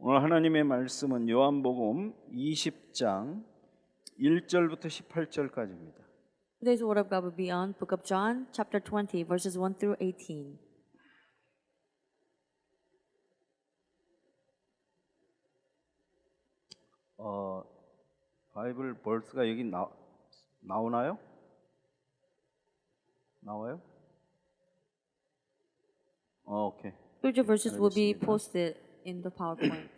오늘 하나님의 말씀은 요한복음 20장 1절부터 18절까지입니다. Today's word of God will be on Book of John, chapter 20, verses 1 through 18. 바이블 벌스가 여기 나오나요? 나와요? 오케이. Scripture verses will be 알겠습니다. posted in the PowerPoint.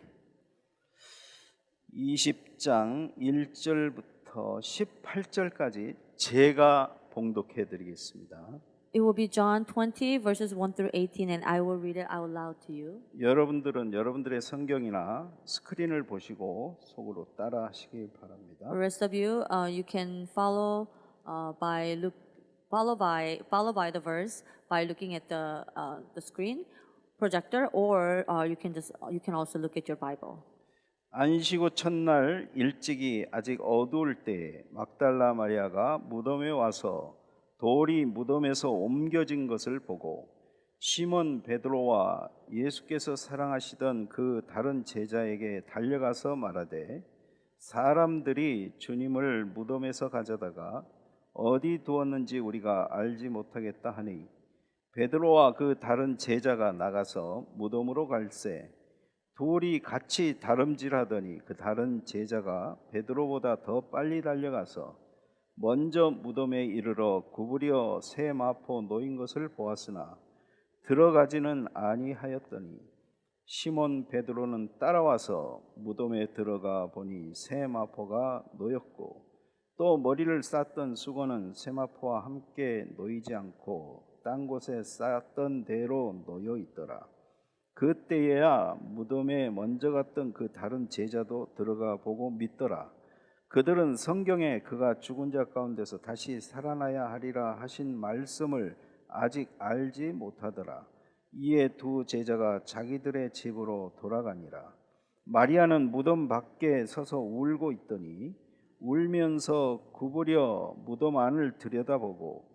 20장 1절부터 18절까지 제가 봉독해 드리겠습니다. It will be John 20, verses 1 through 18, and I will read it out loud to you. 여러분들은 여러분들의 성경이나 스크린을 보시고 속으로 따라 하시기 바랍니다. The rest of you, you can follow by the verse by looking at the screen projector, or you can also look at your Bible. 안식 후 첫날 일찍이 아직 어두울 때에 막달라 마리아가 무덤에 와서 돌이 무덤에서 옮겨진 것을 보고 시몬 베드로와 예수께서 사랑하시던 그 다른 제자에게 달려가서 말하되 사람들이 주님을 무덤에서 가져다가 어디 두었는지 우리가 알지 못하겠다 하니 베드로와 그 다른 제자가 나가서 무덤으로 갈새 돌이 같이 다름질하더니 그 다른 제자가 베드로보다 더 빨리 달려가서 먼저 무덤에 이르러 구부려 새 마포 놓인 것을 보았으나 들어가지는 아니하였더니 시몬 베드로는 따라와서 무덤에 들어가 보니 새 마포가 놓였고 또 머리를 쌌던 수건은 새 마포와 함께 놓이지 않고 딴 곳에 쌌던 대로 놓여 있더라. 그때에야 무덤에 먼저 갔던 그 다른 제자도 들어가 보고 믿더라. 그들은 성경에 그가 죽은 자 가운데서 다시 살아나야 하리라 하신 말씀을 아직 알지 못하더라. 이에 두 제자가 자기들의 집으로 돌아가니라. 마리아는 무덤 밖에 서서 울고 있더니 울면서 구부려 무덤 안을 들여다보고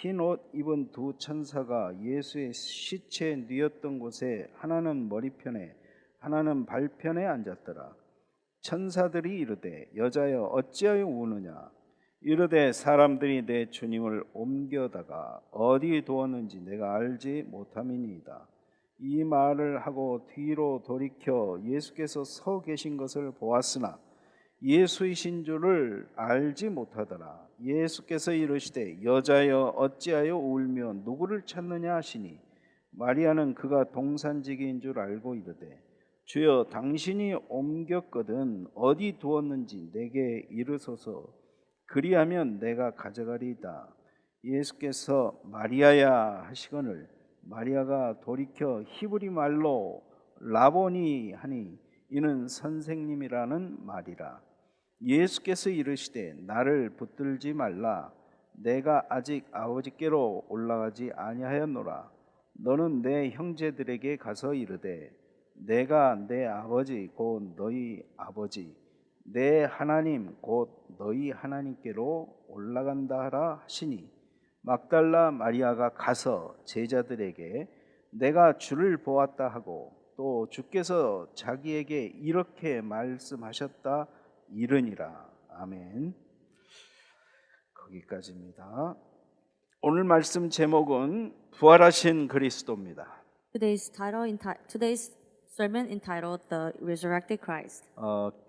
흰 옷 입은 두 천사가 예수의 시체 뉘었던 곳에 하나는 머리편에 하나는 발편에 앉았더라. 천사들이 이르되 여자여 어찌하여 우느냐 이르되 사람들이 내 주님을 옮겨다가 어디 두었는지 내가 알지 못함이니이다. 이 말을 하고 뒤로 돌이켜 예수께서 서 계신 것을 보았으나 예수이신 줄을 알지 못하더라. 예수께서 이르시되 여자여 어찌하여 울며 누구를 찾느냐 하시니 마리아는 그가 동산지기인 줄 알고 이르되 주여 당신이 옮겼거든 어디 두었는지 내게 이르소서 그리하면 내가 가져가리이다. 예수께서 마리아야 하시거늘 마리아가 돌이켜 히브리 말로 라보니 하니 이는 선생님이라는 말이라. 예수께서 이르시되 나를 붙들지 말라. 내가 아직 아버지께로 올라가지 아니하였노라. 너는 내 형제들에게 가서 이르되 내가 내 아버지 곧 너희 아버지 내 하나님 곧 너희 하나님께로 올라간다 하라 하시니 막달라 마리아가 가서 제자들에게 내가 주를 보았다 하고 또 주께서 자기에게 이렇게 말씀하셨다 이르니라. 아멘. 거기까지입니다. 오늘 말씀 제목은 부활하신 그리스도입니다. Today's sermon entitled "The Resurrected Christ."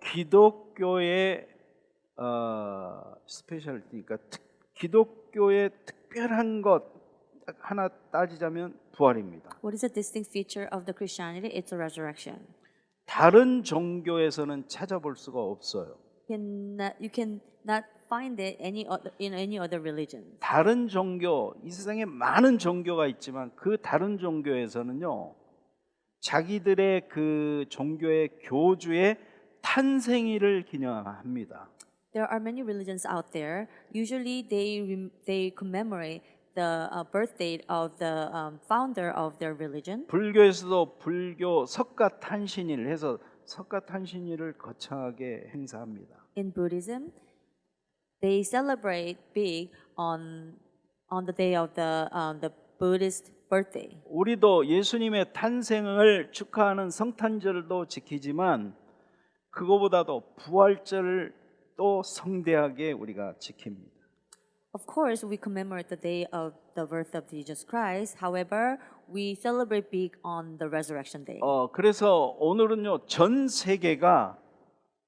기독교의 스페셜티니까 기독교의 특별한 것 하나 따지자면 부활입니다. What is a distinct feature of the Christianity? It's a resurrection. 다른 종교에서는 찾아볼 수가 없어요. You can not find it in any other religion. 다른 종교, 이 세상에 많은 종교가 있지만 그 다른 종교에서는요, 자기들의 그 종교의 교주의 탄생일을 기념합니다. There are many religions out there. Usually, they commemorate the birth date of the founder of their religion. 불교에서도 불교 석가탄신일 해서 석가탄신일을 거창하게 행사합니다. In Buddhism, they celebrate big on the day of the Buddhist birthday. 우리도 예수님의 탄생을 축하하는 성탄절도 지키지만 그거보다도 부활절을 또 성대하게 우리가 지킵니다. Of course, we commemorate the day of the birth of Jesus Christ. However, we celebrate big on the resurrection day. 그래서 오늘은요 전 세계가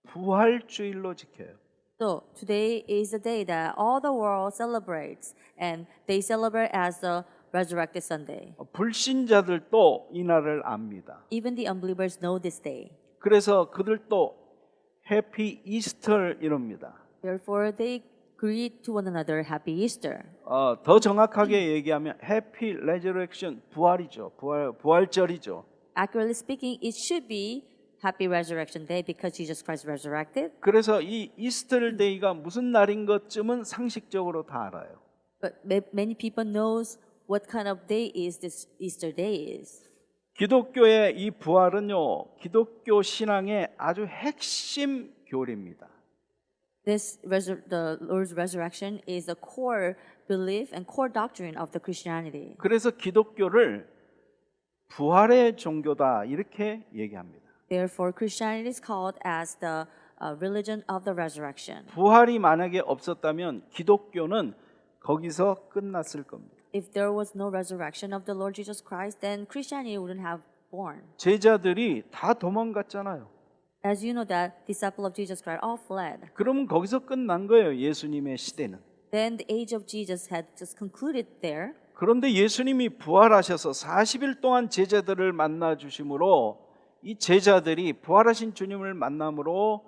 부활주일로 지켜요. So today is the day that all the world celebrates, and they celebrate as the resurrected Sunday. 불신자들도 이 날을 압니다. Even the unbelievers know this day. 그래서 그들도 해피 이스터 이럽니다. Therefore, they greet to one another Happy Easter. 더 정확하게 얘기하면 해피 레저렉션 부활이죠. 부활절이죠. Accurately speaking, it should be Happy Resurrection Day because Jesus Christ resurrected. 그래서 이 이스터 데이가 무슨 날인 것쯤은 상식적으로 다 알아요. But many people knows what kind of day is this Easter day is. 기독교의 이 부활은요 기독교 신앙의 아주 핵심 교리입니다. The Lord's resurrection is a core belief and core doctrine of the Christianity. 그래서 기독교를 부활의 종교다 이렇게 얘기합니다. Therefore, Christianity is called as the religion of the resurrection. 부활이 만약에 없었다면 기독교는 거기서 끝났을 겁니다. If there was no resurrection of the Lord Jesus Christ, then Christianity wouldn't have born. 제자들이 다 도망갔잖아요. As you know that disciples of Jesus Christ all fled. 그러면 거기서 끝난 거예요. 예수님의 시대는. Then the age of Jesus had just concluded there. 그런데 예수님이 부활하셔서 40일 동안 제자들을 만나 주심으로 이 제자들이 부활하신 주님을 만남으로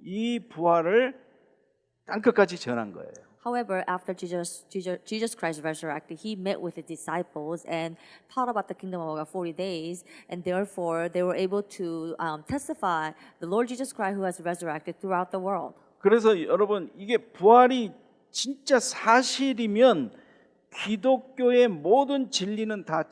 이 부활을 땅끝까지 전한 거예요. However, after Jesus Christ resurrected, he met with the disciples and taught about the kingdom of God 40 days, and therefore they were able to testify the Lord Jesus Christ who has resurrected throughout the world. 그래서 여러분 이게 부활이 진짜 사실이면 기독교의 모든 진리는 다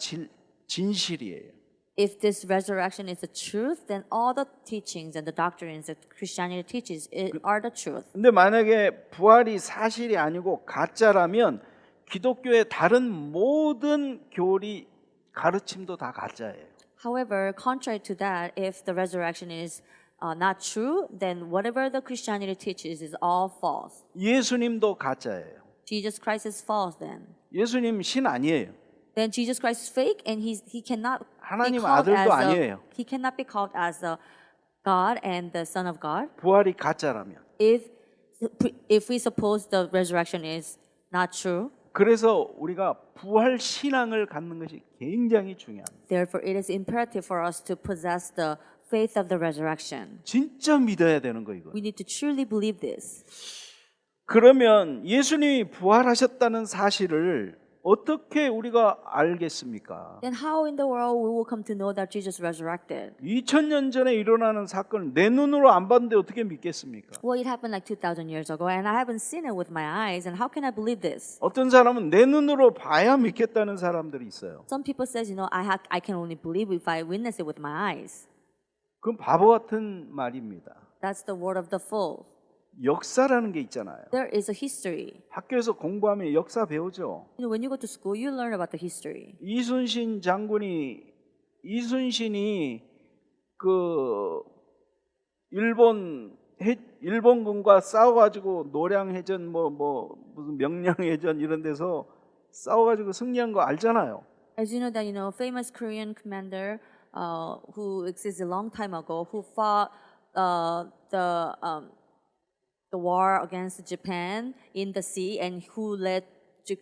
진실이에요. If this resurrection is the truth, then all the teachings and the doctrines that Christianity teaches are the truth. 근데 만약에 부활이 사실이 아니고 가짜라면 기독교의 다른 모든 교리 가르침도 다 가짜예요. However, contrary to that, if the resurrection is not true, then whatever the Christianity teaches is all false. 예수님도 가짜예요. Jesus Christ is false then. 예수님 신 아니에요. Then Jesus Christ is fake and he cannot be 하나님 called 아들도 as 아니에요. he cannot be called as a God and the Son of God. 부활이 가짜라면. If we suppose the resurrection is not true, 그래서 우리가 부활 신앙을 갖는 것이 굉장히 중요합니다. therefore it is imperative for us to possess the faith of the resurrection. 진짜 믿어야 되는 거 이거. We need to truly believe this. 그러면 예수님이 부활하셨다는 사실을 어떻게 우리가 알겠습니까? Then how in the world we will come to know that Jesus resurrected? 2000년 전에 일어나는 사건을 내 눈으로 안 봤는데 어떻게 믿겠습니까? Well, it happened like 2,000 years ago, and I haven't seen it with my eyes. And how can I believe this? 어떤 사람은 내 눈으로 봐야 믿겠다는 사람들이 있어요. Some people says, I can only believe if I witness it with my eyes. 그건 바보 같은 말입니다. That's the word of the fool. 역사라는 게 있잖아요. There is a history. 학교에서 공부하면 역사 배우죠. When you go to school, you learn about the history. 이순신이 그 일본군과 싸워가지고 노량해전 무슨 명량해전 이런 데서 싸워가지고 승리한 거 알잖아요. As you know that famous Korean commander who existed a long time ago who fought the war against Japan in the sea and who led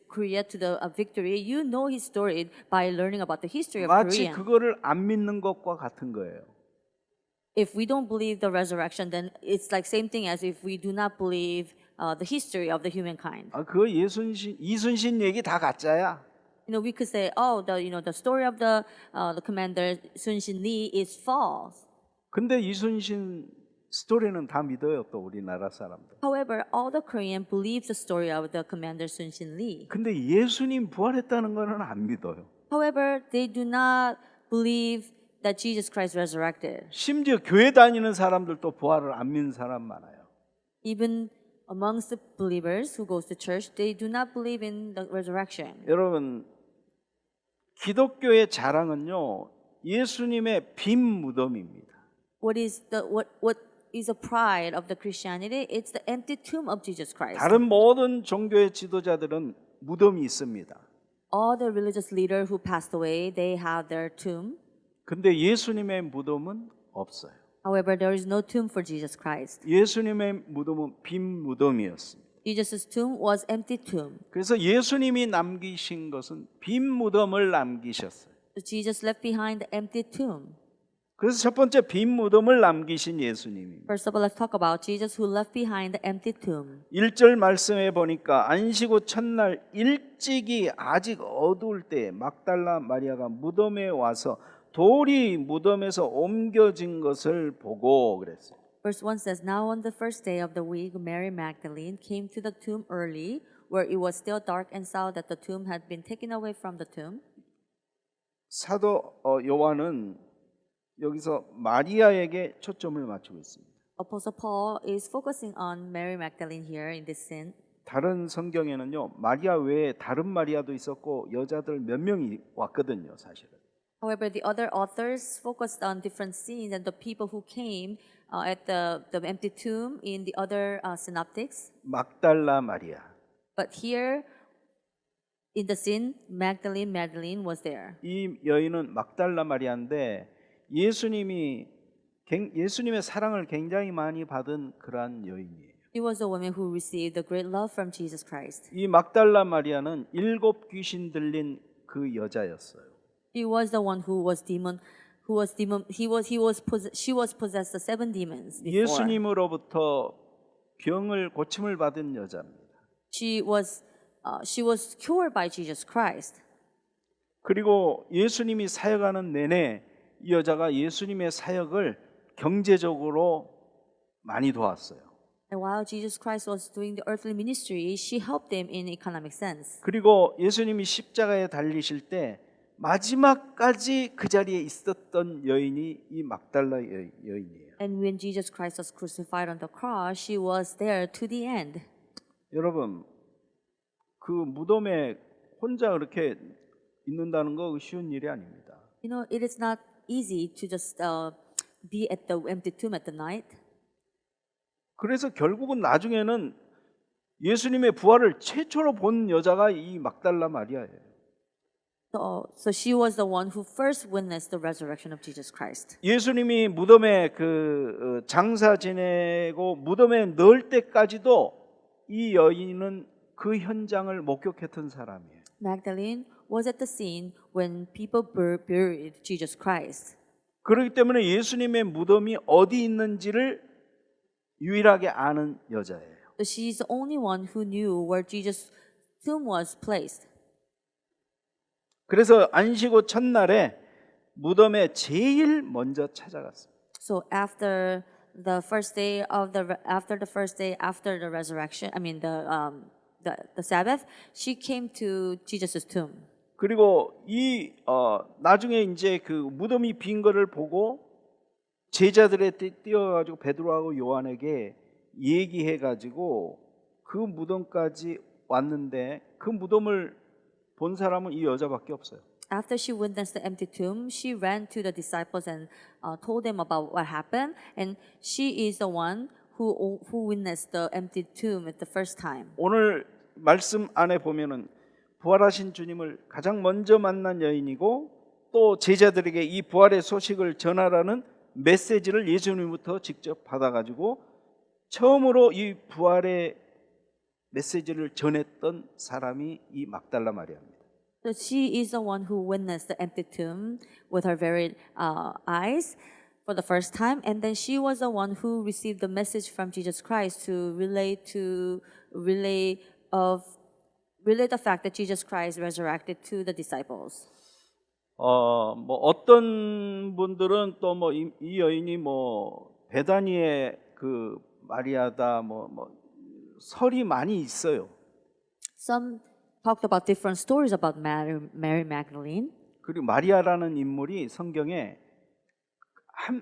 Korea to the victory. You know his story by learning about the history of 마치 Korea. 그거를 안 믿는 것과 같은 거예요. If we don't believe the resurrection, then it's like same thing as if we do not believe the history of the humankind. 그 이순신 얘기 다 가짜야. We could say, the story of the commander Sun Shin Lee is false. 근데 이순신 스토리는 다 믿어요, 또 우리나라 사람들. However, all the Korean believes the story of the commander Sun Shin Lee. 근데 예수님 부활했다는 거는 안 믿어요. However, they do not believe that Jesus Christ resurrected. 심지어 교회 다니는 사람들도 부활을 안 믿는 사람 많아요. Even amongst the believers who goes to church, they do not believe in the resurrection. 여러분, 기독교의 자랑은요, 예수님의 빈 무덤입니다. What is a pride of the Christianity? It's the empty tomb of Jesus Christ. 다른 모든 종교의 지도자들은 무덤이 있습니다. All the religious leaders who passed away, they have their tomb. 근데 예수님의 무덤은 없어요. However, there is no tomb for Jesus Christ. 예수님의 무덤은 빈 무덤이었습니다. Jesus' tomb was empty tomb. 그래서 예수님이 남기신 것은 빈 무덤을 남기셨어요. So Jesus left behind the empty tomb. 그래서 첫 번째 빈 무덤을 남기신 예수님입니다. First of all, let's talk about Jesus who left behind the empty tomb. 1절 말씀에 보니까 안식 후 첫날 일찍이 아직 어두울 때 막달라 마리아가 무덤에 와서 돌이 무덤에서 옮겨진 것을 보고 그랬어요. Verse 1 says, Now on the first day of the week, Mary Magdalene came to the tomb early, where it was still dark, and saw that the tomb had been taken away from the tomb. 사도 요한은 여기서 마리아에게 초점을 맞추고 있습니다. Apostle Paul is focusing on Mary Magdalene here in this scene. 다른 성경에는요, 마리아 외에 다른 마리아도 있었고 여자들 몇 명이 왔거든요, 사실은. However, the other authors focused on different scenes and the people who came at the empty tomb in the other synoptics. 막달라 마리아. But here, in the scene, Magdalene was there. 이 여인은 막달라 마리아인데 예수님의 사랑을 굉장히 많이 받은 그러한 여인이에요. She was a woman who received the great love from Jesus Christ. 이 막달라 마리아는 7 귀신 들린 그 여자였어요. She was the one she was possessed of 7 demons before. 예수님으로부터 병을 고침을 받은 여자입니다. She was cured by Jesus Christ. 그리고 예수님이 사역하는 내내 이 여자가 예수님의 사역을 경제적으로 많이 도왔어요. And while Jesus Christ was doing the earthly ministry, she helped them in economic sense. 그리고 예수님이 십자가에 달리실 때 마지막까지 그 자리에 있었던 여인이 이 막달라 여인이에요. And when Jesus Christ was crucified on the cross, she was there to the end. 여러분, 그 무덤에 혼자 그렇게 있는다는 거 쉬운 일이 아닙니다. You know, it is not easy to just be at the empty tomb at the night. 그래서 결국은 나중에는 예수님의 부활을 최초로 본 여자가 이 막달라 마리아예요. So she was the one who first witnessed the resurrection of Jesus Christ. 예수님이 무덤에 그 장사 지내고 무덤에 넣을 때까지도 이 여인은 그 현장을 목격했던 사람이에요. Magdalene was at the scene when people buried Jesus Christ. 그렇기 때문에 예수님의 무덤이 어디 있는지를 유일하게 아는 여자예요. So she's the only one who knew where Jesus' tomb was placed. 그래서 안식 후 첫날에 무덤에 제일 먼저 찾아갔어요. So after the first day after the resurrection, I mean the Sabbath, she came to Jesus' tomb. 그리고 이 나중에 이제 그 무덤이 빈 거를 보고 제자들에 뛰어가지고 베드로하고 요한에게 얘기해가지고 그 무덤까지 왔는데 그 무덤을 본 사람은 이 여자밖에 없어요. After she witnessed the empty tomb, she ran to the disciples and told them about what happened. And she is the one who witnessed the empty tomb at the first time. 오늘 말씀 안에 보면은 부활하신 주님을 가장 먼저 만난 여인이고 또 제자들에게 이 부활의 소식을 전하라는 메시지를 예수님부터 직접 받아가지고 처음으로 이 부활의 메시지를 전했던 사람이 이 막달라 마리아입니다. So she is the one who witnessed the empty tomb with her very eyes for the first time, and then she was the one who received the message from Jesus Christ to relay the fact that Jesus Christ resurrected to the disciples. 뭐 어떤 분들은 또 뭐 이 여인이 뭐 베다니의 그 마리아다 뭐 설이 많이 있어요. Some talked about different stories about Mary Magdalene. 그리고 마리아라는 인물이 성경에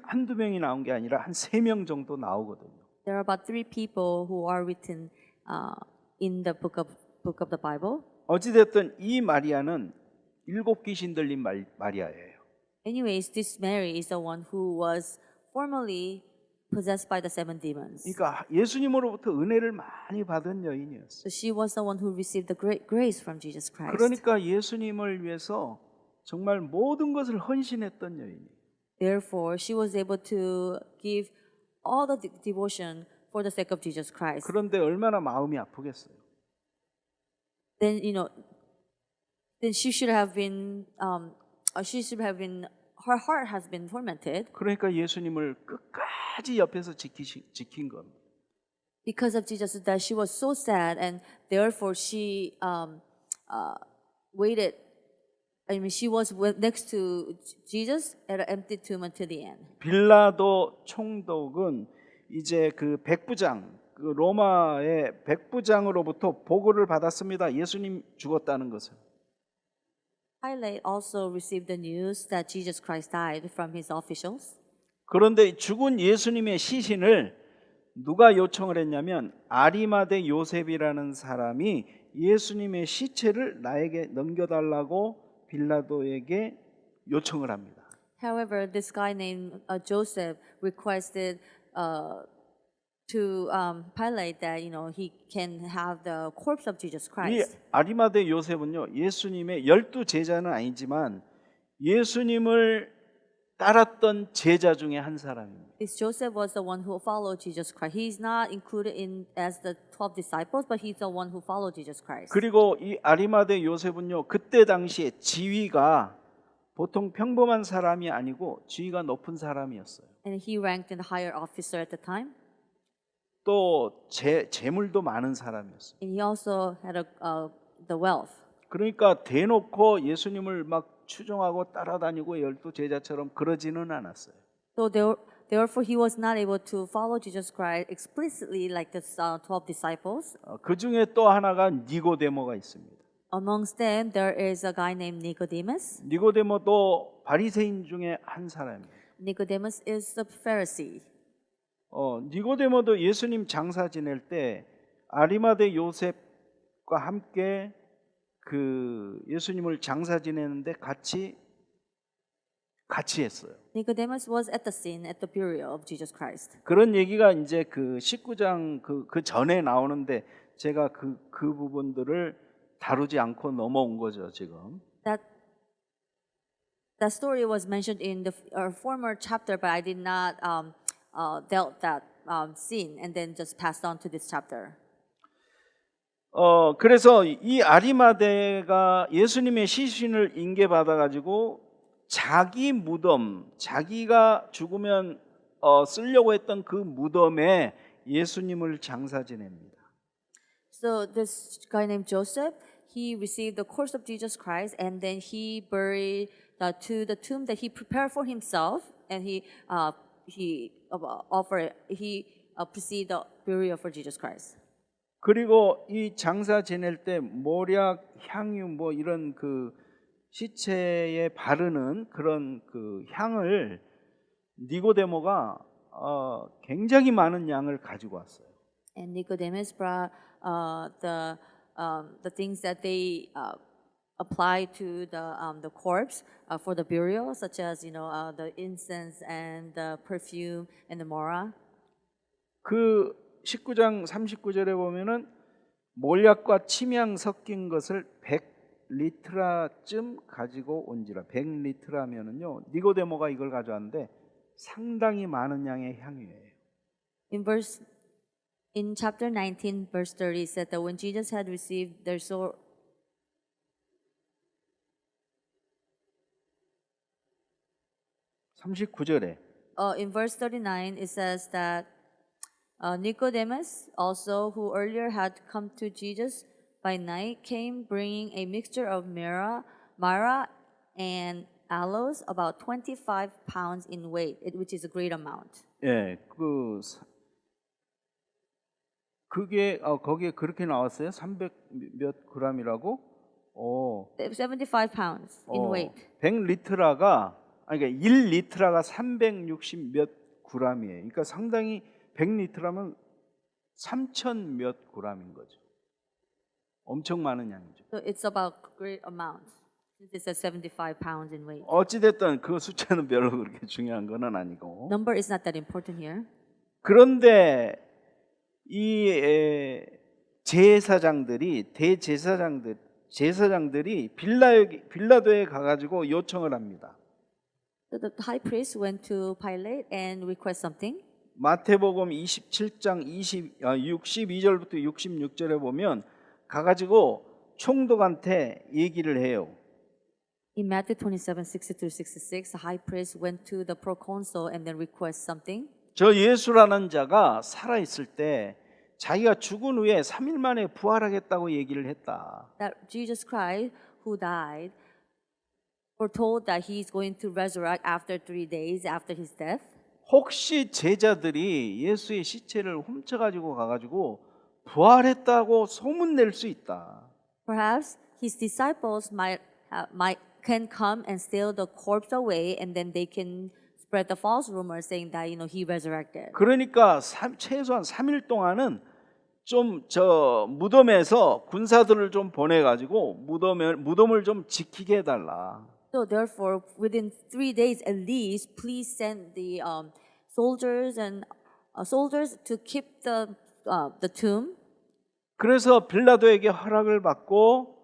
한두 명이 나온 게 아니라 한 3명 정도 나오거든요. There are about 3 people who are written in the book of the Bible. 어찌됐든 이 마리아는 일곱 귀신 들린 마리아예요. Anyways, this Mary is the one who was formerly possessed by the 7 demons. 그러니까 예수님으로부터 은혜를 많이 받은 여인이었어요. So she was the one who received the great grace from Jesus Christ. 그러니까 예수님을 위해서 정말 모든 것을 헌신했던 여인이에요. Therefore, she was able to give all the devotion for the sake of Jesus Christ. 그런데 얼마나 마음이 아프겠어요. Then then she should have been her heart has been tormented 그러니까 예수님을 끝까지 옆에서 지킨 겁니다. because of Jesus, that she was so sad, and therefore she waited. I mean, she was next to Jesus at an empty tomb until the end. 빌라도 총독은 이제 그 백부장, 그 로마의 백부장으로부터 보고를 받았습니다. 예수님 죽었다는 것을. Pilate also received the news that Jesus Christ died from his officials. 그런데 죽은 예수님의 시신을 누가 요청을 했냐면 아리마대 요셉이라는 사람이 예수님의 시체를 나에게 넘겨달라고 빌라도에게 요청을 합니다. However, this guy named Joseph requested to Pilate that he can have the corpse of Jesus 이 Christ. 아리마대 요셉은요 예수님의 12 제자는 아니지만 예수님을 따랐던 제자 중에 한 사람입니다. This Joseph was the one who followed Jesus Christ. He's not included in as the 12 disciples, but he's the one who followed Jesus Christ. 그리고 이 아리마대 요셉은요 그때 당시에 지위가 보통 평범한 사람이 아니고 지위가 높은 사람이었어요. And he ranked in the higher officer at the time. 또 재물도 많은 사람이었어요. And he also had the wealth. 그러니까 대놓고 예수님을 막 추종하고 따라다니고 12 제자처럼 그러지는 않았어요. So therefore he was not able to follow Jesus Christ explicitly like the 12 disciples. 그 중에 또 하나가 니고데모가 있습니다. Amongst them there is a guy named Nicodemus. 니고데모도 바리새인 중에 한 사람이에요. Nicodemus is a Pharisee. 니고데모도 예수님 장사 지낼 때 아리마대 요셉과 함께 그 예수님을 장사 지내는데 같이 했어요. Nicodemus was at the scene at the burial of Jesus Christ. 그런 얘기가 이제 그 19장 그 전에 나오는데 제가 그 부분들을 다루지 않고 넘어온 거죠, 지금. That story was mentioned in the former chapter, but I did not dealt that scene and then just passed on to this chapter. 그래서 이 아리마대가 예수님의 시신을 인계받아 가지고 자기 무덤, 자기가 죽으면 쓰려고 했던 그 무덤에 예수님을 장사 지냅니다. So this guy named Joseph, he received the corpse of Jesus Christ, and then he buried to the tomb that he prepared for himself, and he preceded the burial for Jesus Christ. 그리고 이 장사 지낼 때 모략, 향유 뭐 이런 그 시체에 바르는 그런 그 향을 니고데모가 굉장히 많은 양을 가지고 왔어요. And Nicodemus brought the things that they apply to the corpse for the burial, such as the incense and the perfume and the myrrh. 그 19장 39절에 보면은 몰약과 침향 섞인 것을 100리트라쯤 가지고 온지라. 100리트라면은요 니고데모가 이걸 가져왔는데 상당히 많은 양의 향유예요. In chapter 19, verse 30, it said that when Jesus had received their soul, 39절에 in verse 39, it says that Nicodemus, also who earlier had come to Jesus by night, came bringing a mixture of myrrh and aloes, about 25 pounds in weight, which is a great amount. 예, 그게 거기에 그렇게 나왔어요? 300 몇 그램이라고? 75 pounds in weight. 100리트라가 그러니까 1리트라가 360 몇 그램이에요. 그러니까 상당히 100리트라면 3,000 몇 그램인 거죠. 엄청 많은 양이죠. So it's about great amount. since it's at 75 pounds in weight. 어찌됐든 그 숫자는 별로 그렇게 중요한 건 아니고. Number is not that important here. 그런데 이 제사장들이 제사장들이 빌라도에 가가지고 요청을 합니다. So the high priest went to Pilate and request something. 마태복음 27장 62절부터 66절에 보면 가가지고 총독한테 얘기를 해요. In Matthew 27, 60 through 66, the high priest went to the proconsul and then request something. 저 예수라는 자가 살아있을 때 자기가 죽은 후에 3일 만에 부활하겠다고 얘기를 했다. That Jesus Christ, who died, foretold that he is going to resurrect after 3 days after his death. 혹시 제자들이 예수의 시체를 훔쳐가지고 가가지고 부활했다고 소문낼 수 있다. Perhaps his disciples can come and steal the corpse away, and then they can spread the false rumor saying that he resurrected. 그러니까 최소한 3일 동안은 좀 저 무덤에서 군사들을 좀 보내가지고 무덤을 좀 지키게 해달라. So therefore, within 3 days at least, please send the soldiers to keep the tomb. 그래서 빌라도에게 허락을 받고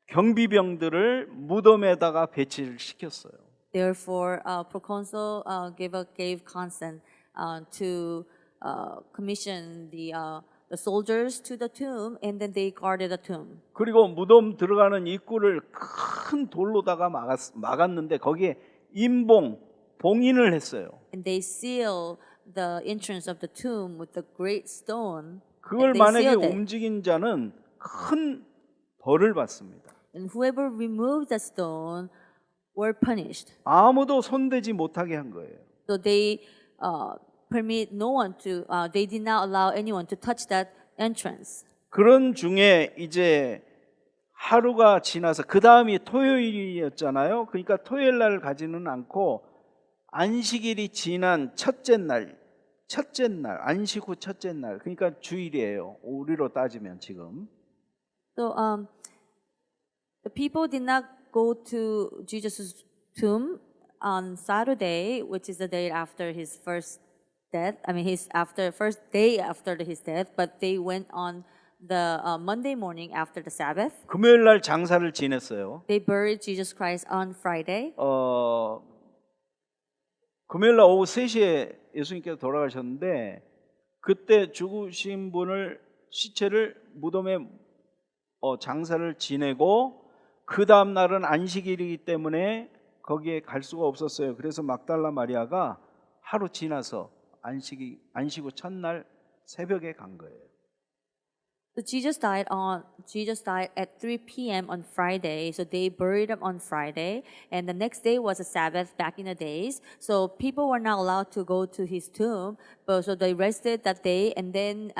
경비병들을 무덤에다가 배치를 시켰어요. Therefore, proconsul gave consent to commission the soldiers to the tomb, and then they guarded the tomb. 그리고 무덤 들어가는 입구를 큰 돌로다가 막았는데 거기에 봉인을 했어요. And they seal the entrance of the tomb with a great stone. 그걸 and they 만약에 sealed it. 움직인 자는 큰 벌을 받습니다. And whoever removed the stone were punished. 아무도 손대지 못하게 한 거예요. So they permit no one to. They did not allow anyone to touch that entrance. 그런 중에 이제 하루가 지나서 그 다음이 토요일이었잖아요. 그러니까 토요일 날 가지는 않고 안식일이 지난 첫째 날, 안식 후 첫째 날, 그러니까 주일이에요. 우리로 따지면 지금. So the people did not go to Jesus' tomb on Saturday, which is the day after his first death. I mean, first day after his death, but they went on the Monday morning after the Sabbath. 금요일 날 장사를 지냈어요. They buried Jesus Christ on Friday. 금요일 날 오후 3시에 예수님께서 돌아가셨는데 그때 죽으신 분을 시체를 무덤에 장사를 지내고 그 다음 날은 안식일이기 때문에 거기에 갈 수가 없었어요. 그래서 막달라 마리아가 하루 지나서 안식 후 첫날 새벽에 간 거예요. So Jesus died at 3 p.m. on Friday. So they buried him on Friday, and the next day was a Sabbath back in the days. So people were not allowed to go to his tomb, but so they rested that day, and then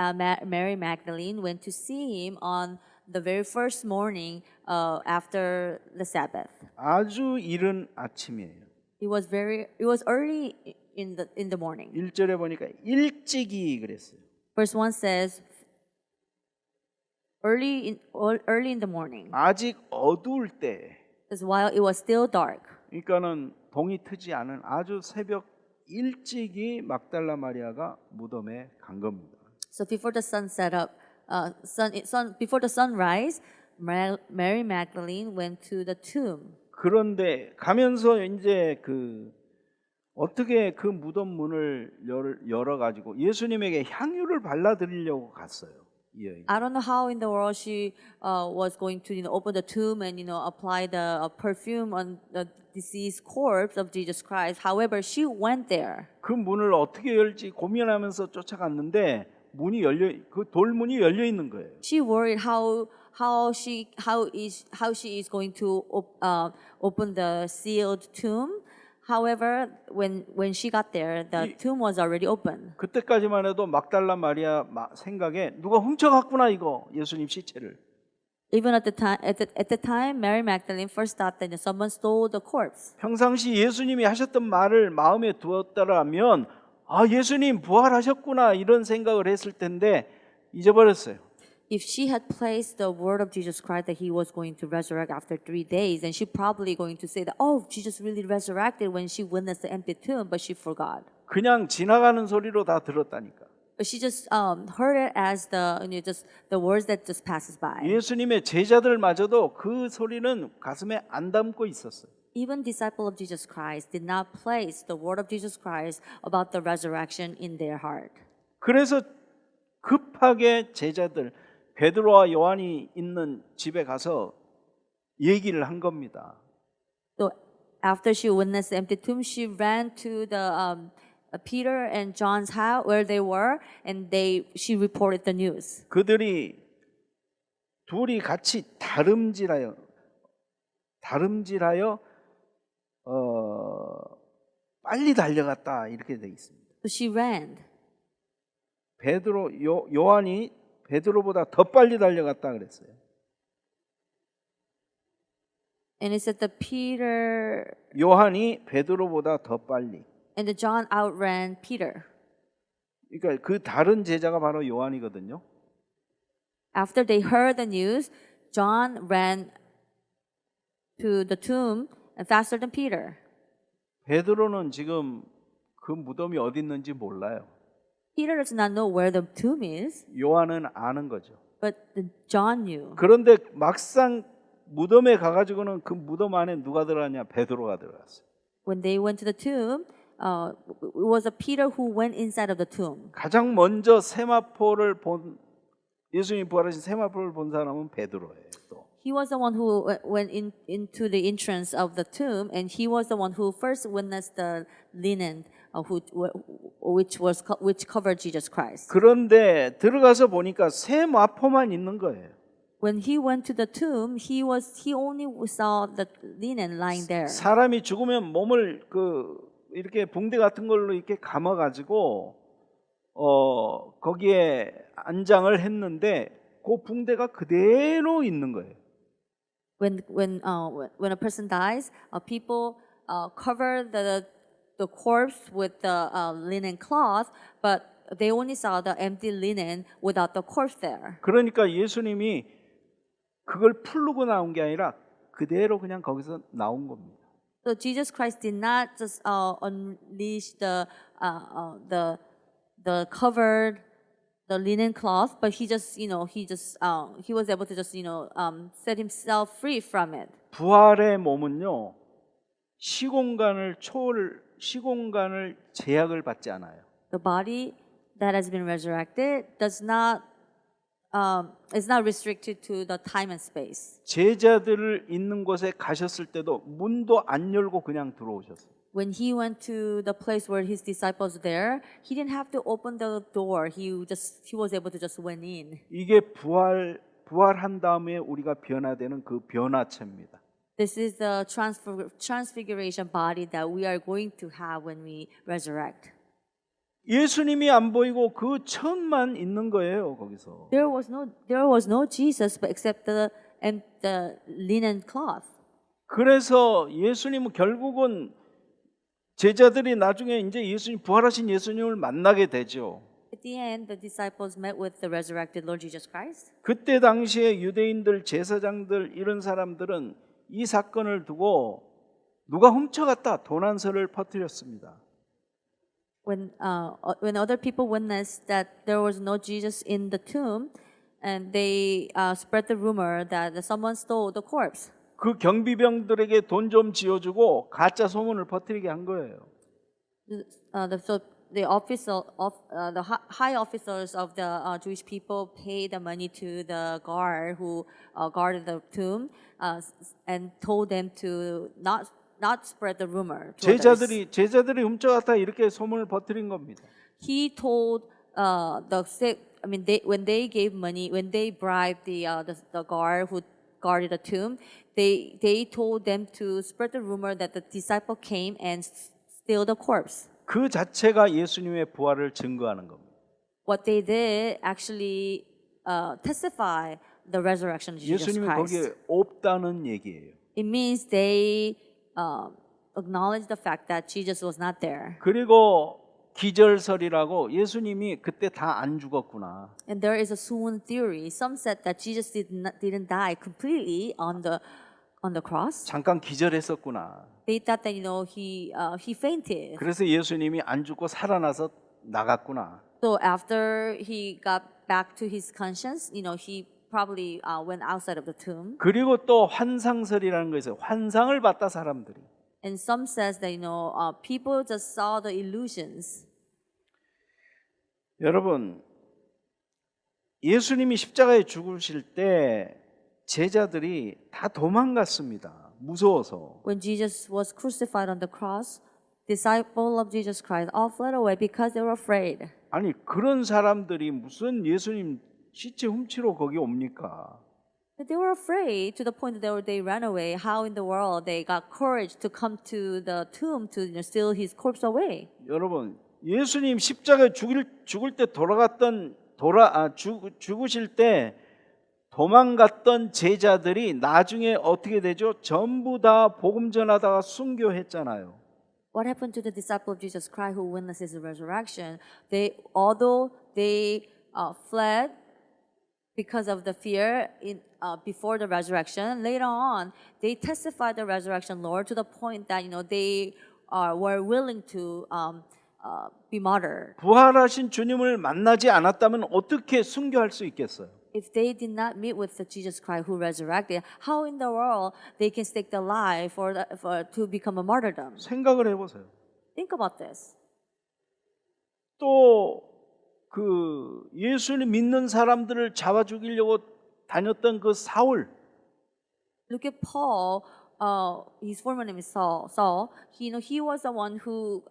Mary Magdalene went to see him on the very first morning after the Sabbath. 아주 이른 아침이에요. It was early in the morning. 1절에 보니까 일찍이 그랬어요. Verse 1 says early in the morning. 아직 어두울 때. Because while it was still dark. 그러니까는 동이 트지 않은 아주 새벽 일찍이 막달라 마리아가 무덤에 간 겁니다. So before the sun set up, before the sunrise, Mary Magdalene went to the tomb. 그런데 가면서 이제 어떻게 그 무덤 문을 열어 가지고 예수님에게 향유를 발라드리려고 갔어요. 이 여인. I don't know how in the world she was going to open the tomb and apply the perfume on the deceased corpse of Jesus Christ. However, she went there. 그 문을 어떻게 열지 고민하면서 쫓아갔는데 그 돌문이 열려 있는 거예요. She worried how she is going to open the sealed tomb. However, when she got there, the tomb was already open. 그때까지만 해도 막달라 마리아 생각에 누가 훔쳐갔구나 이거 예수님 시체를. Even at the time, Mary Magdalene first thought that someone stole the corpse. 평상시 예수님이 하셨던 말을 마음에 두었다라면 예수님 부활하셨구나 이런 생각을 했을 텐데 잊어버렸어요. If she had placed the word of Jesus Christ that he was going to resurrect after 3 days, then she probably going to say that, oh, Jesus really resurrected when she witnessed the empty tomb, but she forgot. 그냥 지나가는 소리로 다 들었다니까. But she just heard it as just the words that just passes by. 예수님의 제자들마저도 그 소리는 가슴에 안 담고 있었어요. Even disciple of Jesus Christ did not place the word of Jesus Christ about the resurrection in their heart. 그래서 급하게 제자들 베드로와 요한이 있는 집에 가서 얘기를 한 겁니다. So after she witnessed the empty tomb, she ran to the Peter and John's house where they were, and she reported the news. 그들이 둘이 같이 다름질하여 빨리 달려갔다 이렇게 돼 있습니다. So she ran. 요한이 베드로보다 더 빨리 달려갔다 그랬어요. And it said that Peter 요한이 베드로보다 더 빨리. and the John outran Peter. 그러니까 그 다른 제자가 바로 요한이거든요. After they heard the news, John ran to the tomb faster than Peter. 베드로는 지금 그 무덤이 어디 있는지 몰라요. Peter does not know where the tomb is, 요한은 아는 거죠. but John knew. 그런데 막상 무덤에 가가지고는 그 무덤 안에 누가 들어갔냐? 베드로가 들어갔어요. When they went to the tomb, it was a Peter who went inside of the tomb. 가장 먼저 세마포를 본 예수님 부활하신 세마포를 본 사람은 베드로예요. 또. He was the one who went into the entrance of the tomb, and he was the one who first witnessed the linen, which covered Jesus Christ. 그런데 들어가서 보니까 세마포만 있는 거예요. When he went to the tomb, he only saw the linen lying there. 사람이 죽으면 몸을 이렇게 붕대 같은 걸로 이렇게 감아 가지고 거기에 안장을 했는데 그 붕대가 그대로 있는 거예요. When a person dies, people cover the corpse with the linen cloth, but they only saw the empty linen without the corpse there. 그러니까 예수님이 그걸 풀르고 나온 게 아니라 그대로 그냥 거기서 나온 겁니다. So Jesus Christ did not just unleash the covered the linen cloth, but he was able to just set himself free from it. 부활의 몸은요 시공간을 제약을 받지 않아요. The body that has been resurrected is not restricted to the time and space. 제자들을 있는 곳에 가셨을 때도 문도 안 열고 그냥 들어오셨어요. When he went to the place where his disciples were there, he didn't have to open the door. He was able to just went in. 이게 부활한 다음에 우리가 변화되는 그 변화체입니다. This is the transfiguration body that we are going to have when we resurrect. 예수님이 안 보이고 그 천만 있는 거예요, 거기서. There was no Jesus but except the linen cloth. 그래서 예수님은 결국은 제자들이 나중에 이제 부활하신 예수님을 만나게 되죠. At the end, the disciples met with the resurrected Lord Jesus Christ. 그때 당시에 유대인들, 제사장들 이런 사람들은 이 사건을 두고 누가 훔쳐갔다 도난설을 퍼뜨렸습니다. When other people witnessed that there was no Jesus in the tomb, and they spread the rumor that someone stole the corpse. 그 경비병들에게 돈 좀 지어주고 가짜 소문을 퍼뜨리게 한 거예요. So the high officers of the Jewish people paid the money to the guard who guarded the tomb, and told them to not spread the rumor. to others. 제자들이 훔쳐갔다 이렇게 소문을 퍼뜨린 겁니다. He told when they gave money, when they bribed the guard who guarded the tomb, they told them to spread the rumor that the disciple came and steal the corpse. 그 자체가 예수님의 부활을 증거하는 겁니다. What they did actually testify the resurrection of Jesus 예수님이 Christ. 거기에 없다는 얘기예요. It means they acknowledge the fact that Jesus was not there. 그리고 기절설이라고 예수님이 그때 다 안 죽었구나. And there is a swoon theory. Some said that Jesus didn't die completely on the cross. 잠깐 기절했었구나. They thought that he fainted. 그래서 예수님이 안 죽고 살아나서 나갔구나. So after he got back to his conscience, he probably went outside of the tomb. 그리고 또 환상설이라는 거 있어요. 환상을 봤다 사람들이. And some says that people just saw the illusions. 여러분, 예수님이 십자가에 죽으실 때 제자들이 다 도망갔습니다. 무서워서. When Jesus was crucified on the cross, disciples of Jesus Christ all fled away because they were afraid. 아니 그런 사람들이 무슨 예수님 시체 훔치러 거기 옵니까? They were afraid to the point that they ran away. How in the world they got courage to come to the tomb to steal his corpse away? 여러분, 예수님 십자가에 죽을 때 죽으실 때 도망갔던 제자들이 나중에 어떻게 되죠? 전부 다 복음 전하다가 순교했잖아요. What happened to the disciple of Jesus Christ who witnessed his resurrection? Although they fled because of the fear before the resurrection, later on they testified the resurrection Lord to the point that they were willing to be martyred. 부활하신 주님을 만나지 않았다면 어떻게 순교할 수 있겠어요? If they did not meet with the Jesus Christ who resurrected, how in the world they can stake their life to become a martyrdom? 생각을 해보세요. Think about this. 또 그 예수님 믿는 사람들을 잡아 죽이려고 다녔던 그 사울. Look at Paul. His former name is Saul. He was the one who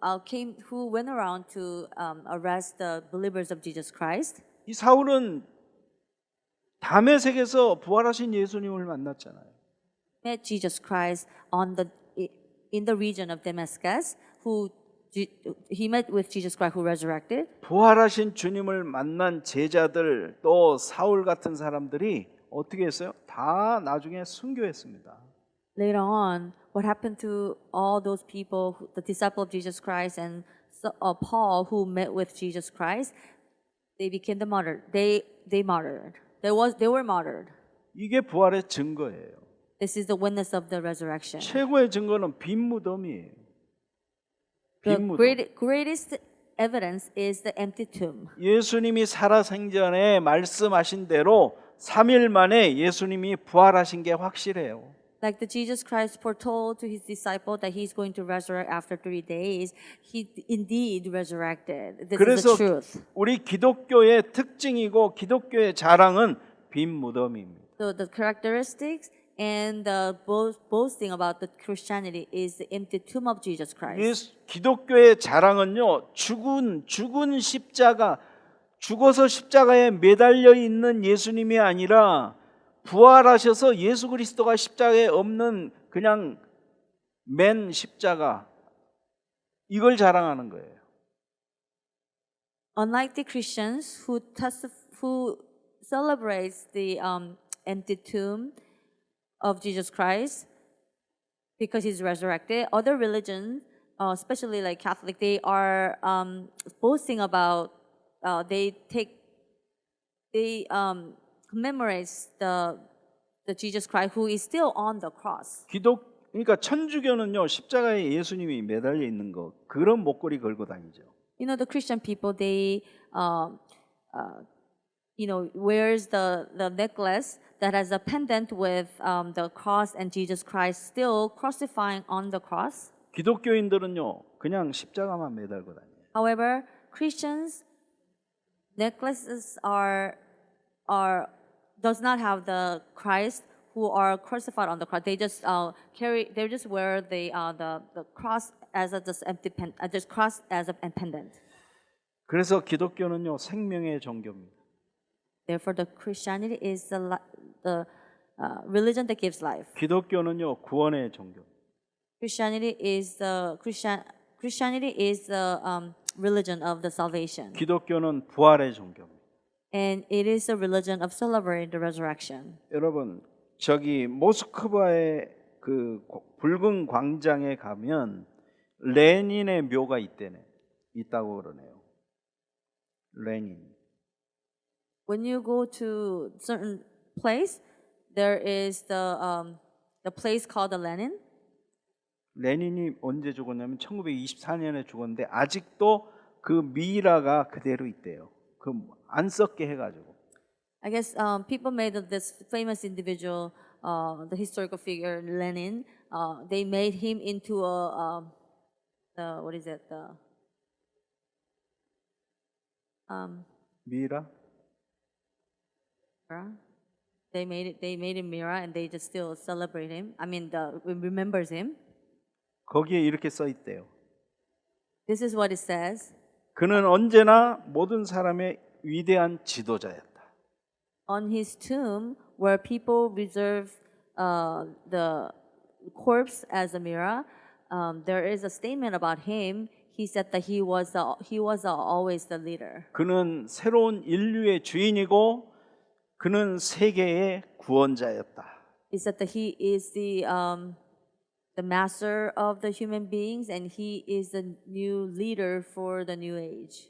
went around to arrest the believers of Jesus Christ. 이 사울은 다메섹에서 부활하신 예수님을 만났잖아요. Met Jesus Christ in the region of Damascus. He met with Jesus Christ who resurrected. 부활하신 주님을 만난 제자들 또 사울 같은 사람들이 어떻게 했어요? 다 나중에 순교했습니다. Later on, what happened to all those people, the disciple of Jesus Christ and Paul who met with Jesus Christ? They became the martyr. They martyred. They were martyred. 이게 부활의 증거예요. This is the witness of the resurrection. 최고의 증거는 빈 무덤이에요. The 빈 무덤. greatest evidence is the empty tomb. 예수님이 살아생전에 말씀하신 대로 3일 만에 예수님이 부활하신 게 확실해요. Like the Jesus Christ foretold to his disciple that he's going to resurrect after 3 days, he indeed resurrected. This is 그래서 the truth. 우리 기독교의 특징이고 기독교의 자랑은 빈 무덤입니다. So the characteristics and the boasting about the Christianity is the empty tomb of Jesus Christ. 기독교의 자랑은요, 죽은 십자가, 죽어서 십자가에 매달려 있는 예수님이 아니라 부활하셔서 예수 그리스도가 십자가에 없는 그냥 맨 십자가, 이걸 자랑하는 거예요. Unlike the Christians who celebrates the empty tomb of Jesus Christ because he's resurrected, other religions, especially like Catholic, they are boasting about they commemorates the Jesus Christ who is still on the cross. 그러니까 천주교는요, 십자가에 예수님이 매달려 있는 거, 그런 목걸이 걸고 다니죠. The Christian people, they wears the necklace that has a pendant with the cross and Jesus Christ still crucifying on the cross. 기독교인들은요, 그냥 십자가만 매달고 다녀요. However, Christians necklaces does not have the Christ who are crucified on the cross. They just wear the cross as just cross as a pendant. 그래서 기독교는요, 생명의 종교입니다. Therefore, the Christianity is the religion that gives life. 기독교는요, 구원의 종교. Christianity is the religion of the salvation, 기독교는 부활의 종교입니다. and it is the religion of celebrating the resurrection. 여러분, 저기 모스크바의 그 붉은 광장에 가면 레닌의 묘가 있대네. 있다고 그러네요. 레닌. When you go to certain place, there is the place called the Lenin. 레닌이 언제 죽었냐면 1924년에 죽었는데 아직도 그 미라가 그대로 있대요. 그 안 썩게 해가지고. I guess people made of this famous individual, the historical figure Lenin. They made him into the what is it? 미라? Mirror. They made it. They made him mirror, and they just still celebrate him. I mean, remembers him. 거기에 이렇게 써 있대요. This is what it says. 그는 언제나 모든 사람의 위대한 지도자였다. On his tomb, where people reserve the corpse as a mirror, there is a statement about him. He said that he was always the leader. 그는 새로운 인류의 주인이고 그는 세계의 구원자였다. He said that he is the master of the human beings, and he is the new leader for the new age.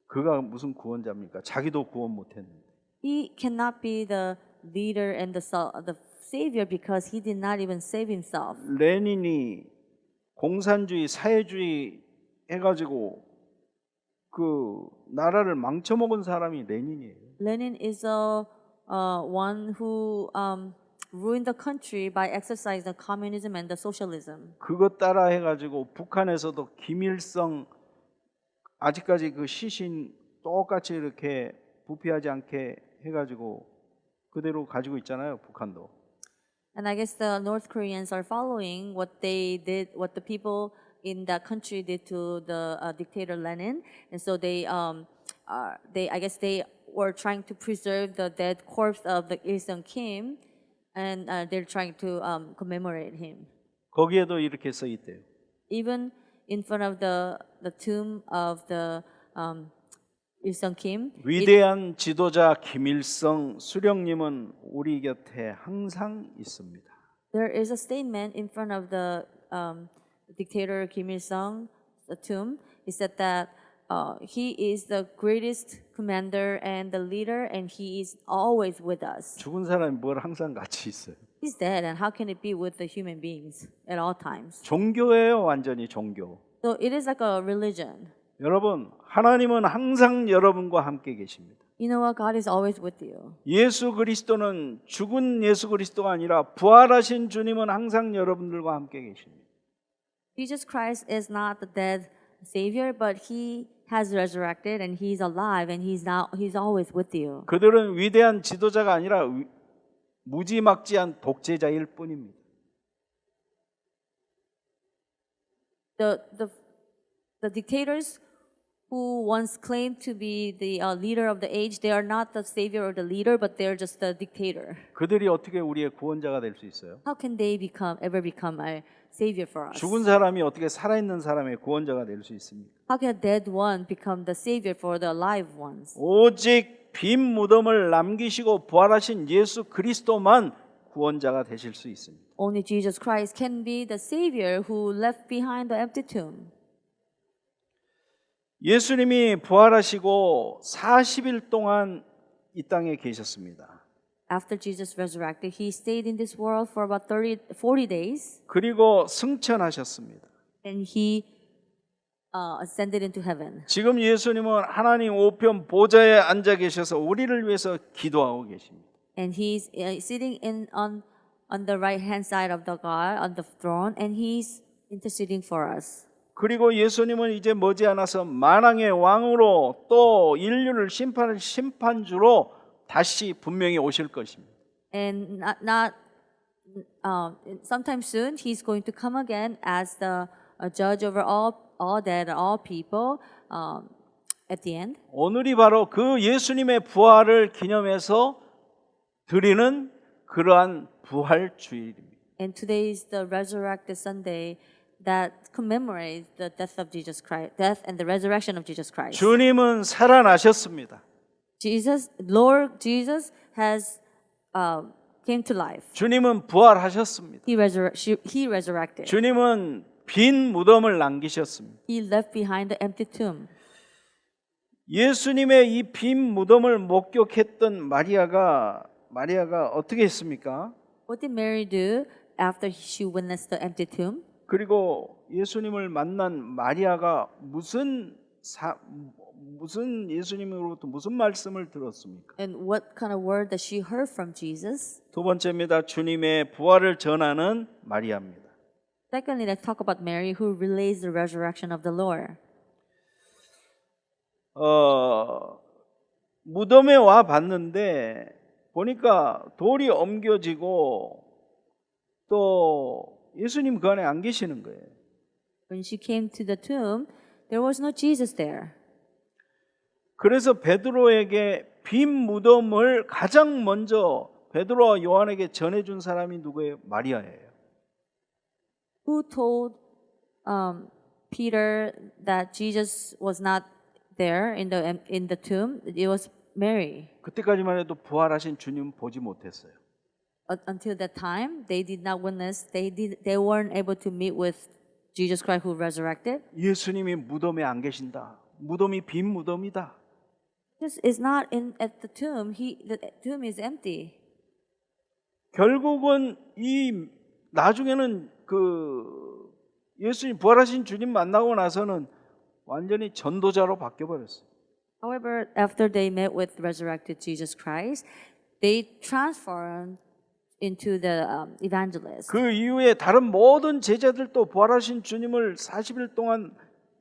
그가 무슨 구원자입니까? 자기도 구원 못했는데. He cannot be the leader and the savior because he did not even save himself. 레닌이 공산주의, 사회주의 해가지고 그 나라를 망쳐먹은 사람이 레닌이에요. Lenin is one who ruined the country by exercising the communism and the socialism. 그것 따라 해가지고 북한에서도 김일성 아직까지 그 시신 똑같이 이렇게 부패하지 않게 해가지고 그대로 가지고 있잖아요, 북한도. And I guess the North Koreans are following what they did, what the people in that country did to the dictator Lenin, and so I guess they were trying to preserve the dead corpse of the Il-sung Kim, and they're trying to commemorate him. 거기에도 이렇게 써 있대요. Even in front of the tomb of the Il-sung Kim, 위대한 지도자 김일성 수령님은 우리 곁에 항상 있습니다. there is a statement in front of the dictator Kim Il-sung's tomb. It said that he is the greatest commander and the leader, and he is always with us. 죽은 사람이 뭘 항상 같이 있어요. He's dead, and how can it be with the human beings at all times? 종교예요, 완전히 종교. So it is like a religion. 여러분, 하나님은 항상 여러분과 함께 계십니다. You know what? God is always with you. 예수 그리스도는 죽은 예수 그리스도가 아니라 부활하신 주님은 항상 여러분들과 함께 계십니다. Jesus Christ is not the dead Savior, but He has resurrected, and He's alive, and He's always with you. 그들은 위대한 지도자가 아니라 무지막지한 독재자일 뿐입니다. The dictators who once claimed to be the leader of the age, they are not the savior or the leader, but they're just the dictator. 그들이 어떻게 우리의 구원자가 될 수 있어요? How can they ever become a savior for us? 죽은 사람이 어떻게 살아있는 사람의 구원자가 될 수 있습니까? How can a dead one become the savior for the alive ones? 오직 빈 무덤을 남기시고 부활하신 예수 그리스도만 구원자가 되실 수 있습니다. Only Jesus Christ can be the savior who left behind the empty tomb. 예수님이 부활하시고 40일 동안 이 땅에 계셨습니다. After Jesus resurrected, He stayed in this world for about 40 days, 그리고 승천하셨습니다. and He ascended into heaven. 지금 예수님은 하나님 우편 보좌에 앉아 계셔서 우리를 위해서 기도하고 계십니다. And He's sitting on the right hand side of the God on the throne, and He's interceding for us. 그리고 예수님은 이제 머지않아서 만왕의 왕으로 또 인류를 심판할 심판주로 다시 분명히 오실 것입니다. And sometime soon, He's going to come again as the judge over all dead, all people. At the end, 오늘이 바로 그 예수님의 부활을 기념해서 드리는 그러한 부활 주일입니다. and today is the Resurrected Sunday that commemorates the death of Jesus Christ, death and the resurrection of Jesus Christ. 주님은 살아나셨습니다. Lord Jesus has came to life. 주님은 부활하셨습니다. He resurrected. 주님은 빈 무덤을 남기셨습니다. He left behind the empty tomb. 예수님의 이 빈 무덤을 목격했던 마리아가 어떻게 했습니까? What did Mary do after she witnessed the empty tomb? 그리고 예수님을 만난 마리아가 무슨 예수님으로부터 무슨 말씀을 들었습니까? And what kind of word that she heard from Jesus? 두 번째입니다. 주님의 부활을 전하는 마리아입니다. Secondly, let's talk about Mary who relays the resurrection of the Lord. 무덤에 와 봤는데 보니까 돌이 옮겨지고 또 예수님 그 안에 안 계시는 거예요. When she came to the tomb, there was no Jesus there. 그래서 베드로에게 빈 무덤을 가장 먼저 베드로와 요한에게 전해준 사람이 누구예요? 마리아예요. Who told Peter that Jesus was not there in the tomb? It was Mary. 그때까지만 해도 부활하신 주님 보지 못했어요. Until that time, they did not witness. They weren't able to meet with Jesus Christ who resurrected. 예수님이 무덤에 안 계신다. 무덤이 빈 무덤이다. Jesus is not at the tomb. The tomb is empty. 결국은 이 나중에는 그 예수님 부활하신 주님 만나고 나서는 완전히 전도자로 바뀌어 버렸어요. However, after they met with resurrected Jesus Christ, they transformed into the evangelists. 그 이후에 다른 모든 제자들도 부활하신 주님을 40일 동안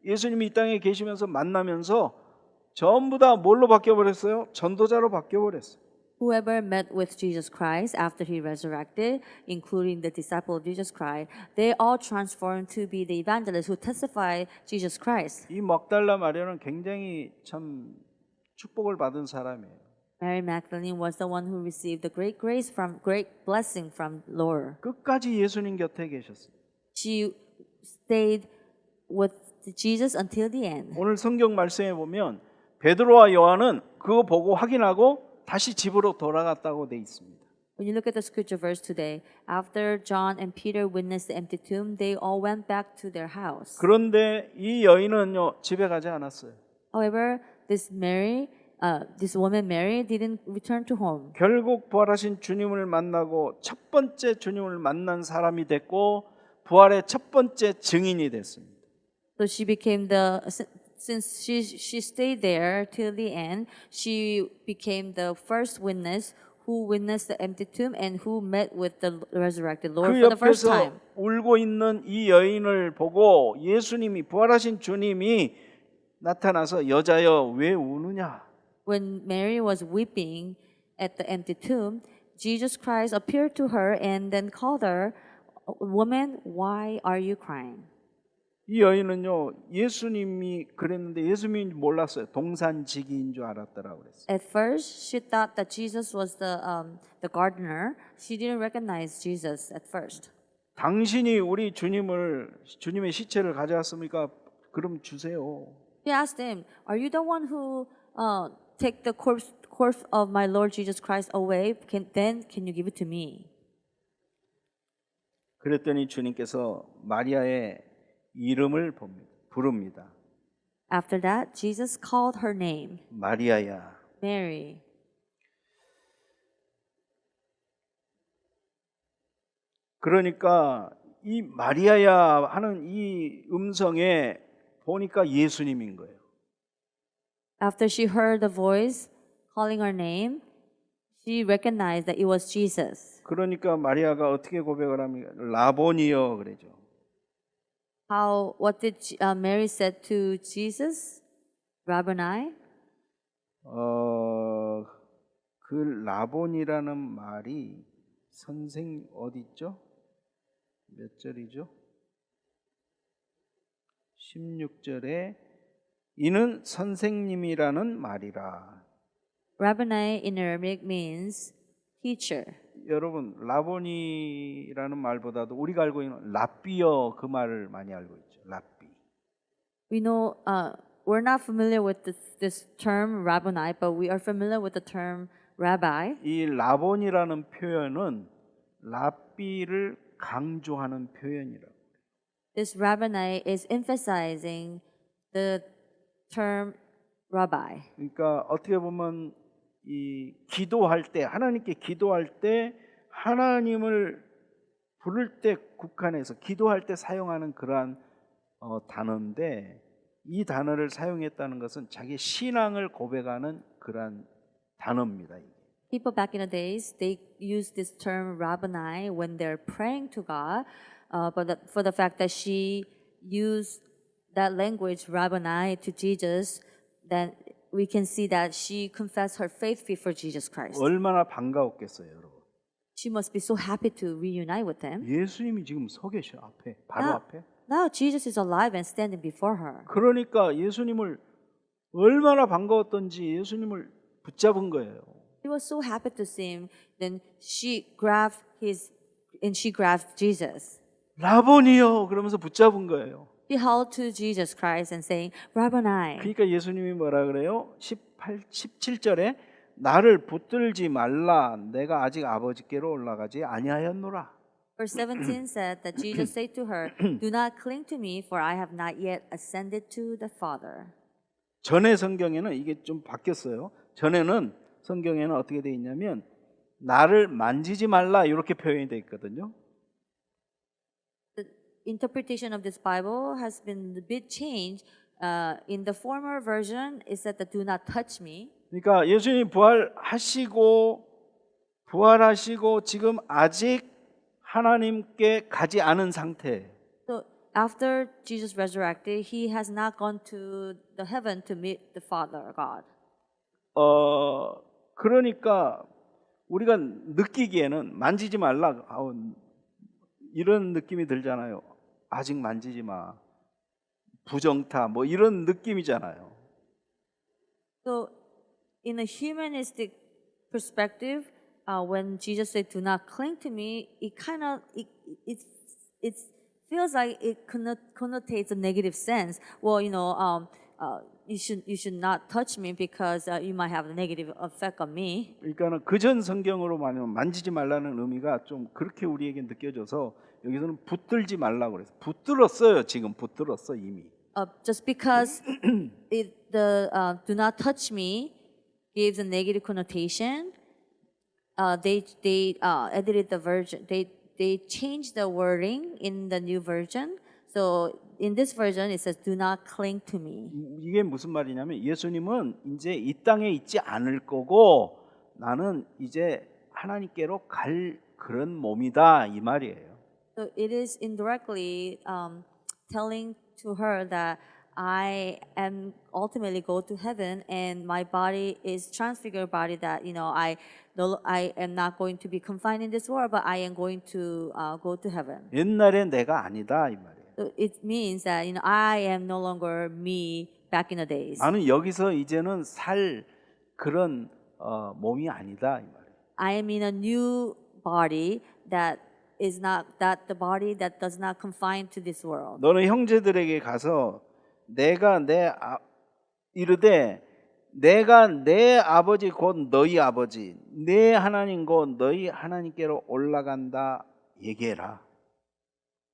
예수님이 이 땅에 계시면서 만나면서 전부 다 뭘로 바뀌어 버렸어요? 전도자로 바뀌어 버렸어요. Whoever met with Jesus Christ after he resurrected, including the disciple of Jesus Christ, they all transformed to be the evangelists who testify Jesus Christ. 이 막달라 마리아는 굉장히 참 축복을 받은 사람이에요. Mary Magdalene was the one who received the great grace great blessing from Lord. 끝까지 예수님 곁에 계셨어요. She stayed with Jesus until the end. 오늘 성경 말씀에 보면 베드로와 요한은 그거 보고 확인하고 다시 집으로 돌아갔다고 돼 있습니다. When you look at the scripture verse today, after John and Peter witnessed the empty tomb, they all went back to their house. 그런데 이 여인은요 집에 가지 않았어요. However, this woman Mary didn't return to home. 결국 부활하신 주님을 만나고 첫 번째 주님을 만난 사람이 됐고 부활의 첫 번째 증인이 됐습니다. So she became since she stayed there till the end, she became the first witness who witnessed the empty tomb and who met with the resurrected Lord 그 for the first 옆에서 time. 울고 있는 이 여인을 보고 예수님이 부활하신 주님이 나타나서 여자여 왜 우느냐? When Mary was weeping at the empty tomb, Jesus Christ appeared to her and then called her, "Woman, why are you crying?" 이 여인은요 예수님이 그랬는데 예수님이 몰랐어요. 동산지기인 줄 알았더라고 그랬어요. At first, she thought that Jesus was the gardener. She didn't recognize Jesus at first. 당신이 우리 주님의 시체를 가져왔습니까? 그럼 주세요. She asked him, "Are you the one who take the corpse of my Lord Jesus Christ away? Can you give it to me?" 그랬더니 주님께서 마리아의 이름을 부릅니다. After that, Jesus called her name, 마리아야. Mary. 그러니까 이 마리아야 하는 이 음성에 보니까 예수님인 거예요. After she heard the voice calling her name, she recognized that it was Jesus. 그러니까 마리아가 어떻게 고백을 합니까? 라보니여 그러죠. What did Mary said to Jesus? Rabboni? 그 라본이라는 말이 선생 어디 있죠? 몇 절이죠? 16절에 이는 선생님이라는 말이라. Rabboni in Aramaic means teacher. 여러분 라본이라는 말보다도 우리가 알고 있는 랍비어 그 말을 많이 알고 있죠. 랍비. We know we're not familiar with this term Rabboni, but we are familiar with the term rabbi. 이 라본이라는 표현은 랍비를 강조하는 표현이라고. this rabboni is emphasizing the term rabbi. 그러니까 어떻게 보면 이 기도할 때 하나님께 기도할 때 하나님을 부를 때 국한해서 기도할 때 사용하는 그러한 단어인데 이 단어를 사용했다는 것은 자기 신앙을 고백하는 그러한 단어입니다. People back in the days, they used this term rabboni when they're praying to God, for the fact that she used that language rabboni to Jesus, then we can see that she confessed her faith before Jesus Christ. 얼마나 반가웠겠어요, 여러분. She must be so happy to reunite with him. 예수님이 지금 서 계셔 앞에, 바로 Now, 앞에. now Jesus is alive and standing before her. 그러니까 예수님을 얼마나 반가웠던지 예수님을 붙잡은 거예요. She was so happy to see him. Then she grabbed Jesus. 라보니요 그러면서 붙잡은 거예요. She held to Jesus Christ and saying, Rabboni. 그러니까 예수님이 뭐라 그래요? 17절에 나를 붙들지 말라 내가 아직 아버지께로 올라가지 아니하였노라. Verse 17 said that Jesus said to her, Do not cling to me, for I have not yet ascended to the Father. 전에 성경에는 이게 좀 바뀌었어요. 전에는 성경에는 어떻게 돼 있냐면 나를 만지지 말라 이렇게 표현이 돼 있거든요. The interpretation of this Bible has been a bit changed. In the former version, it said that do not touch me. 그러니까 예수님이 부활하시고 지금 아직 하나님께 가지 않은 상태. So after Jesus resurrected, he has not gone to the heaven to meet the Father God. 그러니까 우리가 느끼기에는 만지지 말라 이런 느낌이 들잖아요. 아직 만지지 마. 부정타 뭐 이런 느낌이잖아요. So in a humanistic perspective, when Jesus said, "Do not cling to me," it feels like it connotates a negative sense. Well, you should not touch me because you might have a negative effect on me. 그러니까는 그전 성경으로 말하면 만지지 말라는 의미가 좀 그렇게 우리에게 느껴져서 여기서는 붙들지 말라고 그래서 붙들었어요. 지금 붙들었어 이미. Just because do not touch me gives a negative connotation. They edited the version. They changed the wording in the new version. So in this version it says do not cling to me. 이게 무슨 말이냐면 예수님은 이제 이 땅에 있지 않을 거고 나는 이제 하나님께로 갈 그런 몸이다 이 말이에요. So it is indirectly telling to her that I am ultimately go to heaven and my body is transfigured body that I am not going to be confined in this world but I am going to go to heaven. 옛날에 내가 아니다 이 말이에요. So it means that I am no longer me back in the days. 나는 여기서 이제는 살 그런 몸이 아니다 이 말이에요. I am in a new body that is not that the body that does not confine to this world. 너는 형제들에게 가서 이르되 내가 내 아버지 곧 너희 아버지 내 하나님 곧 너희 하나님께로 올라간다 얘기해라.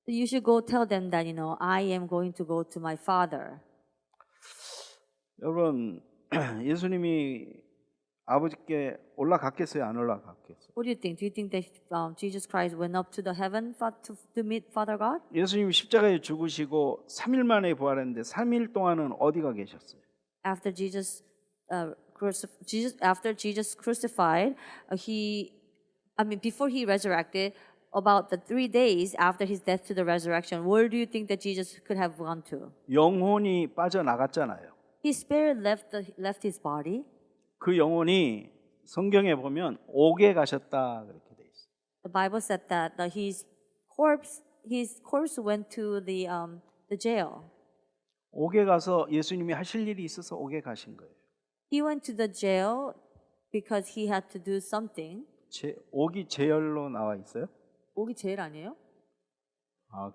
You should go tell them that I am going to go to my Father. 여러분 예수님이 아버지께 올라갔겠어요? 안 올라갔겠어요? What do you think? Do you think that Jesus Christ went up to the heaven to meet Father God? 예수님이 십자가에 죽으시고 3일 만에 부활했는데 3일 동안은 어디가 계셨어요? After after Jesus crucified, before he resurrected, about the 3 days after his death to the resurrection, where do you think that Jesus could have gone to? 영혼이 빠져나갔잖아요. His spirit left his body. 그 영혼이 성경에 보면 옥에 가셨다 그렇게 돼 있어요. The Bible said that his corpse went to the jail. 옥에 가서 예수님이 하실 일이 있어서 옥에 가신 거예요. He went to the jail because he had to do something. 옥이 제열로 나와 있어요? 옥이 제일 아니에요?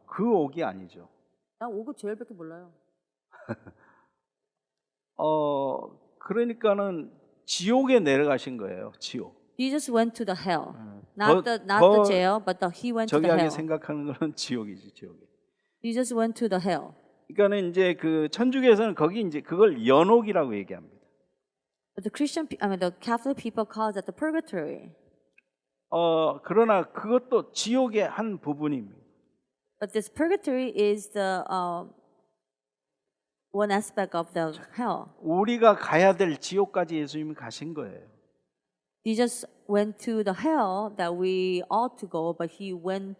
그 옥이 아니죠. 난 옥을 제일밖에 몰라요. 그러니까는 지옥에 내려가신 거예요. 지옥. Jesus went to the hell. Not the jail, but he went to the 정확하게 hell. 생각하는 것은 지옥이지, 지옥이. Jesus went to the hell. 그러니까는 이제 그 천주교에서는 거기 이제 그걸 연옥이라고 얘기합니다. But the Catholic people call that the purgatory. 그러나 그것도 지옥의 한 부분입니다. But this purgatory is the one aspect of the hell. 우리가 가야 될 지옥까지 예수님이 가신 거예요. Jesus went to the hell that we ought to go, but he went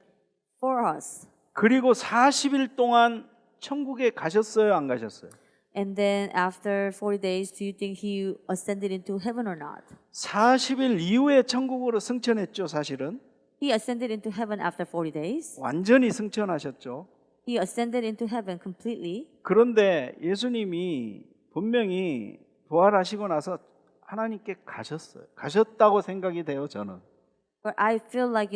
for us. 그리고 40일 동안 천국에 가셨어요, 안 가셨어요? And then after 40 days, do you think he ascended into heaven or not? 40일 이후에 천국으로 승천했죠, 사실은. He ascended into heaven after 40 days. 완전히 승천하셨죠. He ascended into heaven completely. 그런데 예수님이 분명히 부활하시고 나서 하나님께 가셨어요. 가셨다고 생각이 돼요, 저는. But I feel like,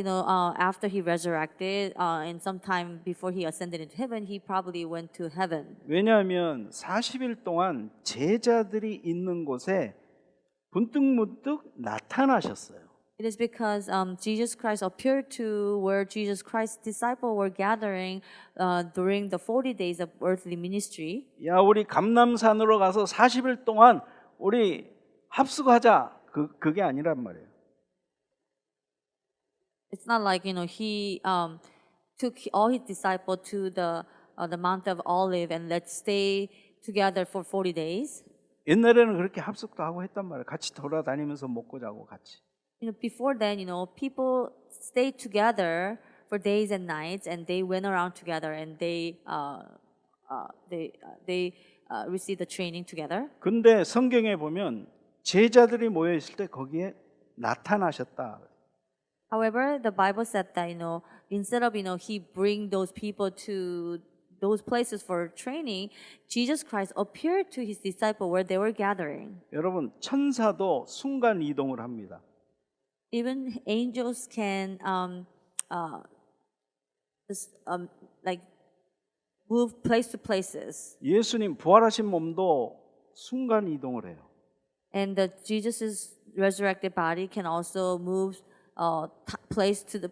after he resurrected, and sometime before he ascended into heaven, he probably went to heaven. 왜냐하면 40일 동안 제자들이 있는 곳에 문득문득 나타나셨어요. It is because Jesus Christ appeared to where Jesus Christ's disciples were gathering during the 40 days of earthly ministry. 야, 우리 감람산으로 가서 40일 동안 우리 합숙하자. 그게 아니란 말이에요. It's not like he took all his disciples to the Mount of Olive and let's stay together for 40 days. 옛날에는 그렇게 합숙도 하고 했단 말이에요. 같이 돌아다니면서 먹고 자고 같이. Before then, people stayed together for days and nights, and they went around together, and they received the training together. 근데 성경에 보면 제자들이 모여 있을 때 거기에 나타나셨다. However, the Bible said that instead of he bring those people to those places for training, Jesus Christ appeared to his disciples where they were gathering. 여러분, 천사도 순간 이동을 합니다. Even angels can like move place to places, 예수님 부활하신 몸도 순간 이동을 해요. and the Jesus's resurrected body can also move place to the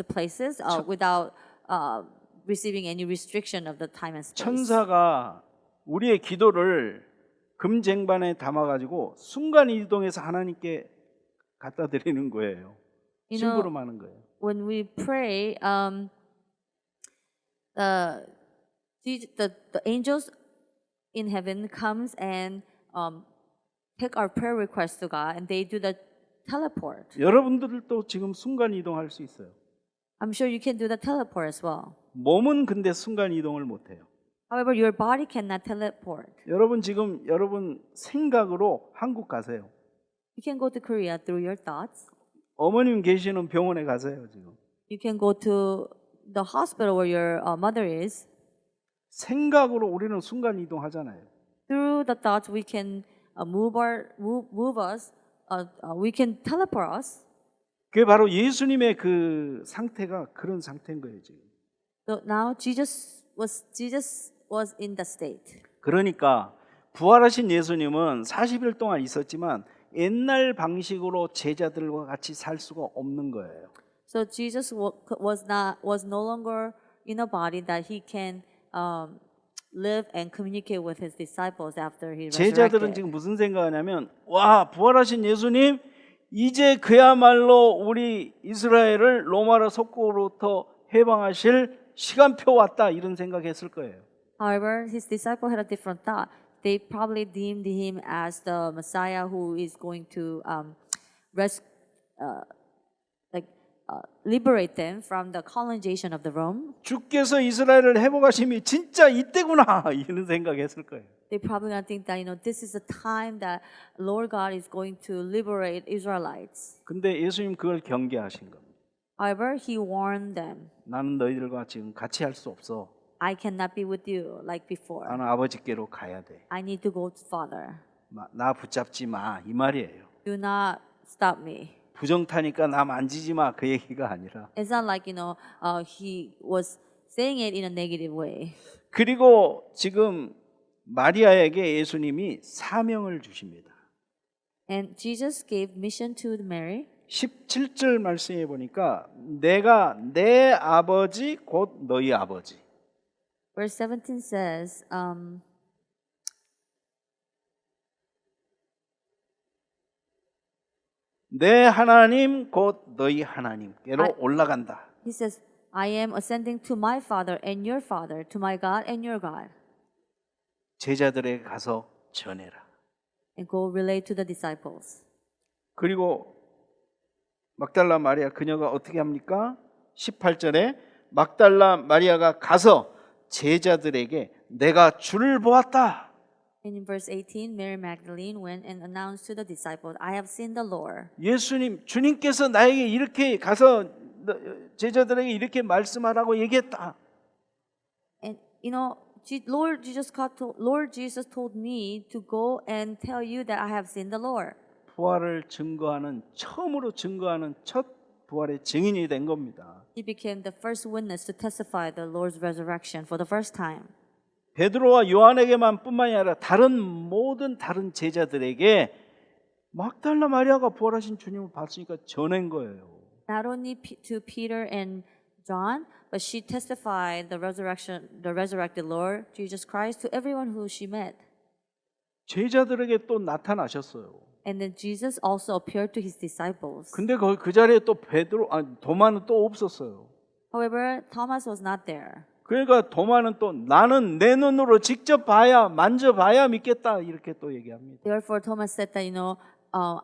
places without receiving any restriction of the time and space. 천사가 우리의 기도를 금쟁반에 담아가지고 순간 이동해서 하나님께 갖다 드리는 거예요. 심부름하는 거예요. When we pray, the angels in heaven comes and take our prayer requests to God, and they do the teleport. 여러분들도 지금 순간 이동할 수 있어요. I'm sure you can do the teleport as well. 몸은 근데 순간 이동을 못 해요. However, your body cannot teleport. 여러분 지금 여러분 생각으로 한국 가세요. You can go to Korea through your thoughts. 어머님 계시는 병원에 가세요, 지금. You can go to the hospital where your mother is. 생각으로 우리는 순간 이동하잖아요. Through the thoughts, we can move us. We can teleport us. 그게 바로 예수님의 그 상태가 그런 상태인 거예요, 지금. So now Jesus was in the state. 그러니까 부활하신 예수님은 40일 동안 있었지만 옛날 방식으로 제자들과 같이 살 수가 없는 거예요. So Jesus was no longer in a body that he can live and communicate with his disciples after he 제자들은 resurrected. 지금 무슨 생각하냐면 와, 부활하신 예수님 이제 그야말로 우리 이스라엘을 로마로 속국으로부터 해방하실 시간표 왔다 이런 생각했을 거예요. However, his disciples had a different thought. They probably deemed him as the Messiah who is going to liberate them from the colonization of the Rome. 주께서 이스라엘을 회복하심이 진짜 이때구나 이런 생각했을 거예요. They probably gonna think that this is the time that Lord God is going to liberate Israelites. 근데 예수님 그걸 경계하신 겁니다. However, he warned them. 나는 너희들과 지금 같이 할 수 없어. I cannot be with you like before. 나는 아버지께로 가야 돼. I need to go to Father. 나 붙잡지 마 이 말이에요. Do not stop me. 부정타니까 나 만지지 마 그 얘기가 아니라. It's not like he was saying it in a negative way. 그리고 지금 마리아에게 예수님이 사명을 주십니다. And Jesus gave mission to Mary. 17절 말씀해 보니까 내가 내 아버지 곧 너희 아버지. Verse 17 says, 내 하나님 곧 너희 하나님께로 아- 올라간다. he says, I am ascending to my Father and your Father, to my God and your God. 제자들에게 가서 전해라. And go relate to the disciples. 그리고 막달라 마리아 그녀가 어떻게 합니까? 18절에 막달라 마리아가 가서 제자들에게 내가 주를 보았다. And in verse 18, Mary Magdalene went and announced to the disciples, I have seen the Lord. 주님께서 나에게 이렇게 가서 제자들에게 이렇게 말씀하라고 얘기했다. And you know, Lord Jesus told me to go and tell you that I have seen the Lord. 부활을 처음으로 증거하는 첫 부활의 증인이 된 겁니다. He became the first witness to testify the Lord's resurrection for the first time. 베드로와 요한에게만 뿐만이 아니라 모든 다른 제자들에게 막달라 마리아가 부활하신 주님을 봤으니까 전한 거예요. Not only to Peter and John, but she testified the resurrected Lord Jesus Christ to everyone who she met. 제자들에게 또 나타나셨어요. And then Jesus also appeared to his disciples. 근데 그 자리에 또 도마는 또 없었어요. However, Thomas was not there. 그러니까 도마는 또 나는 내 눈으로 직접 만져봐야 믿겠다 이렇게 또 얘기합니다. Therefore, Thomas said that,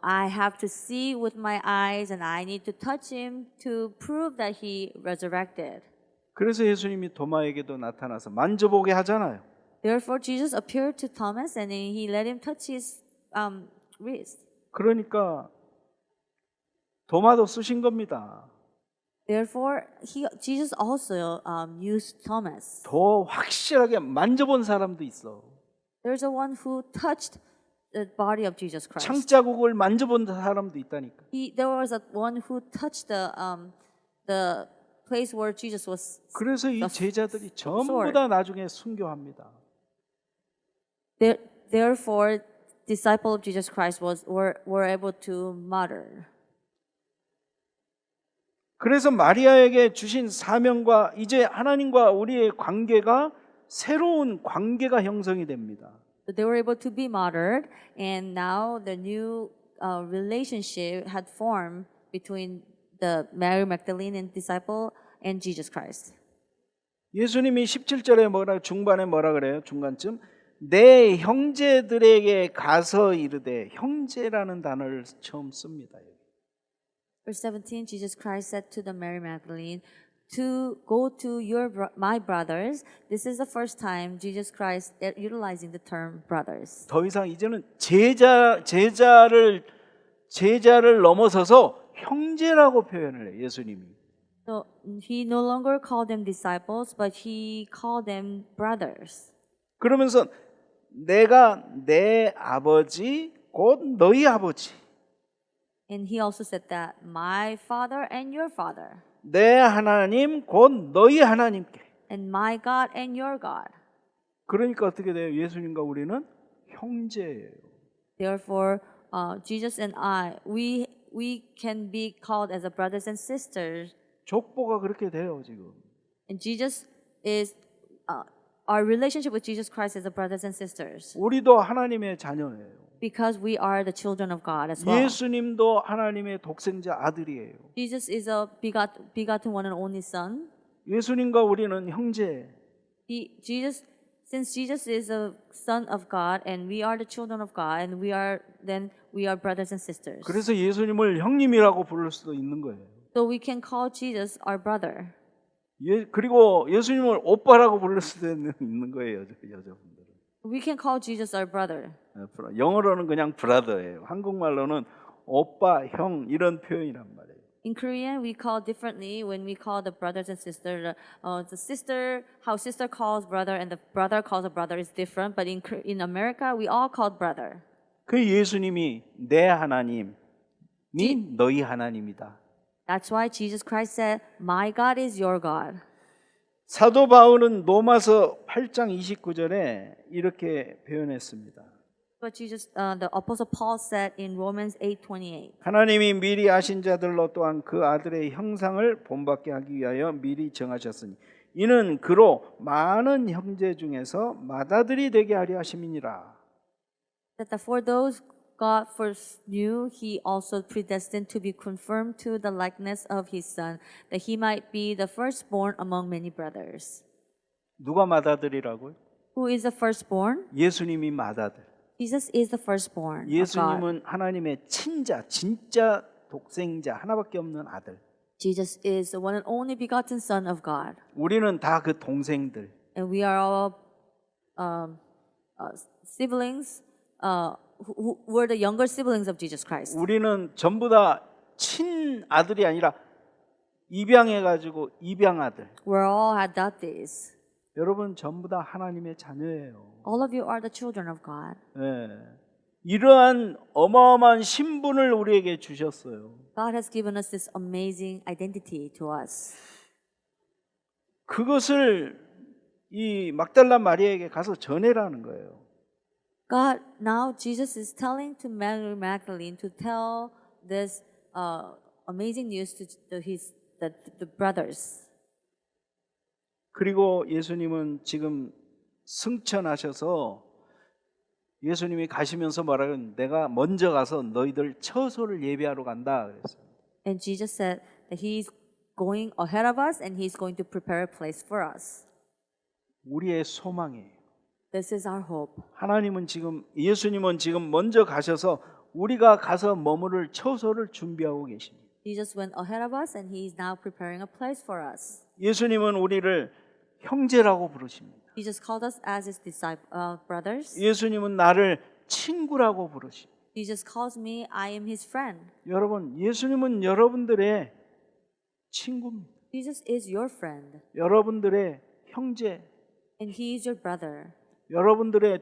I have to see with my eyes and I need to touch him to prove that he resurrected. 그래서 예수님이 도마에게도 나타나서 만져보게 하잖아요. Therefore, Jesus appeared to Thomas and he let him touch his wrist. 그러니까 도마도 쓰신 겁니다. Therefore, Jesus also used Thomas. 더 확실하게 만져본 사람도 있어. There's a one who touched the body of Jesus Christ. 창자국을 만져본 사람도 있다니까. There was one who touched the place where Jesus was. 그래서 이 제자들이 전부 다 나중에 순교합니다. Therefore, disciple of Jesus Christ were able to martyr. 그래서 마리아에게 주신 사명과 이제 하나님과 우리의 관계가 새로운 관계가 형성이 됩니다. They were able to be martyred, and now the new relationship had formed between the Mary Magdalene and disciple and Jesus Christ. 예수님이 17절에 중반에 뭐라 그래요? 중간쯤 내 형제들에게 가서 이르되 형제라는 단어를 처음 씁니다. Verse 17, Jesus Christ said to the Mary Magdalene, to go to my brothers. This is the first time Jesus Christ utilizing the term brothers. 더 이상 이제는 제자를 넘어서서 형제라고 표현을 해요. 예수님이. So he no longer called them disciples, but he called them brothers. 그러면서 내가 내 아버지 곧 너희 아버지. And he also said that my father and your father. 내 하나님 곧 너희 하나님께. And my God and your God. 그러니까 어떻게 돼요? 예수님과 우리는 형제예요. Therefore, Jesus and I, we can be called as a brothers and sisters. 족보가 그렇게 돼요 지금. And Jesus is our relationship with Jesus Christ is a brothers and sisters. 우리도 하나님의 자녀예요. Because we are the children of God as well. 예수님도 하나님의 독생자 아들이에요. Jesus is a begotten one and only Son. 예수님과 우리는 형제. Since Jesus is a Son of God and we are the children of God, and we are brothers and sisters. 그래서 예수님을 형님이라고 부를 수도 있는 거예요. So we can call Jesus our brother. 그리고 예수님을 오빠라고 부를 수도 있는 거예요, 여자분들은. We can call Jesus our brother. 영어로는 그냥 브라더예요. 한국말로는 오빠, 형 이런 표현이란 말이에요. In Korean, we call differently when we call the brothers and sisters. How sister calls brother and the brother calls a brother is different. But in America, we all call brother. 그 예수님이 내 하나님이 너희 하나님이다. That's why Jesus Christ said, "My God is your God." 사도 바울은 로마서 8장 29절에 이렇게 표현했습니다. But the Apostle Paul said in Romans 8:28. 하나님이 미리 아신 자들로 또한 그 아들의 형상을 본받게 하기 위하여 미리 정하셨으니 이는 그로 많은 형제 중에서 맏아들이 되게 하려 하심이니라. That for those God first knew, he also predestined to be conformed to the likeness of his Son, that he might be the firstborn among many brothers. 누가 맏아들이라고요? Who is the firstborn? 예수님이 맏아들. Jesus is the firstborn of God. 예수님은 하나님의 친자, 진짜 독생자, 하나밖에 없는 아들. Jesus is the one and only begotten Son of God. 우리는 다 그 동생들. And we are all siblings, who were the younger siblings of Jesus Christ. 우리는 전부 다 친아들이 아니라 입양해가지고 입양아들. We're all adoptees. 여러분 전부 다 하나님의 자녀예요. All of you are the children of God. 예. 이러한 어마어마한 신분을 우리에게 주셨어요. God has given us this amazing identity to us. 그것을 이 막달라 마리아에게 가서 전해라는 거예요. God, now Jesus is telling to Mary Magdalene to tell this amazing news to the brothers. 그리고 예수님은 지금 승천하셔서 예수님이 가시면서 말하기를 내가 먼저 가서 너희들 처소를 예비하러 간다 그랬어요. And Jesus said that He's going ahead of us and He's going to prepare a place for us. 우리의 소망이에요. This is our hope. 하나님은 지금 예수님은 지금 먼저 가셔서 우리가 가서 머무를 처소를 준비하고 계십니다. Jesus went ahead of us and He is now preparing a place for us. 예수님은 우리를 형제라고 부르십니다. Jesus called us as His brothers. 예수님은 나를 친구라고 부르십니다. Jesus calls me, I am His friend. 여러분, 예수님은 여러분들의 친구입니다. Jesus is your friend 여러분들의 형제, and He is your brother. 여러분들의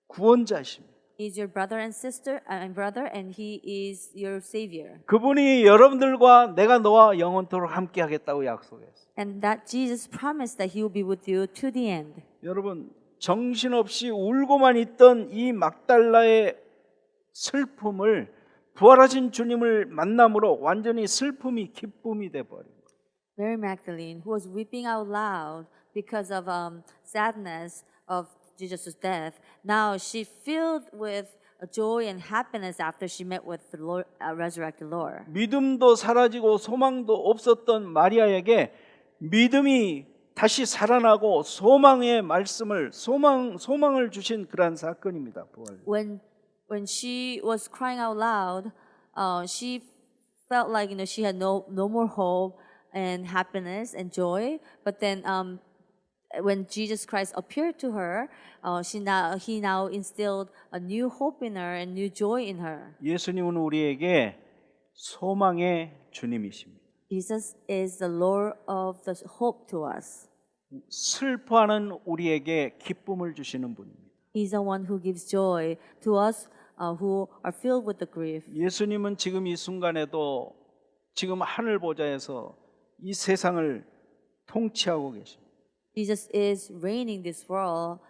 구원자십니다. He is your brother and sister and brother, and He is your savior. 그분이 여러분들과 내가 너와 영원토록 함께하겠다고 약속했어요. And that Jesus promised that He will be with you to the end. 여러분, 정신없이 울고만 있던 이 막달라의 슬픔을 부활하신 주님을 만남으로 완전히 슬픔이 기쁨이 돼 버린 거예요. Mary Magdalene, who was weeping out loud because of sadness of Jesus' death, now she filled with joy and happiness after she met with the Lord, resurrected Lord. 믿음도 사라지고 소망도 없었던 마리아에게 믿음이 다시 살아나고 소망의 말씀을 소망을 주신 그러한 사건입니다. 부활. When she was crying out loud, she felt like she had no more hope and happiness and joy. But then when Jesus Christ appeared to her, he now instilled a new hope in her and new joy in her. 예수님은 우리에게 소망의 주님이십니다. Jesus is the Lord of the hope to us. 슬퍼하는 우리에게 기쁨을 주시는 분입니다. He's the one who gives joy to us who are filled with the grief. 예수님은 지금 이 순간에도 지금 하늘 보좌에서 이 세상을 통치하고 계십니다. Jesus is reigning this world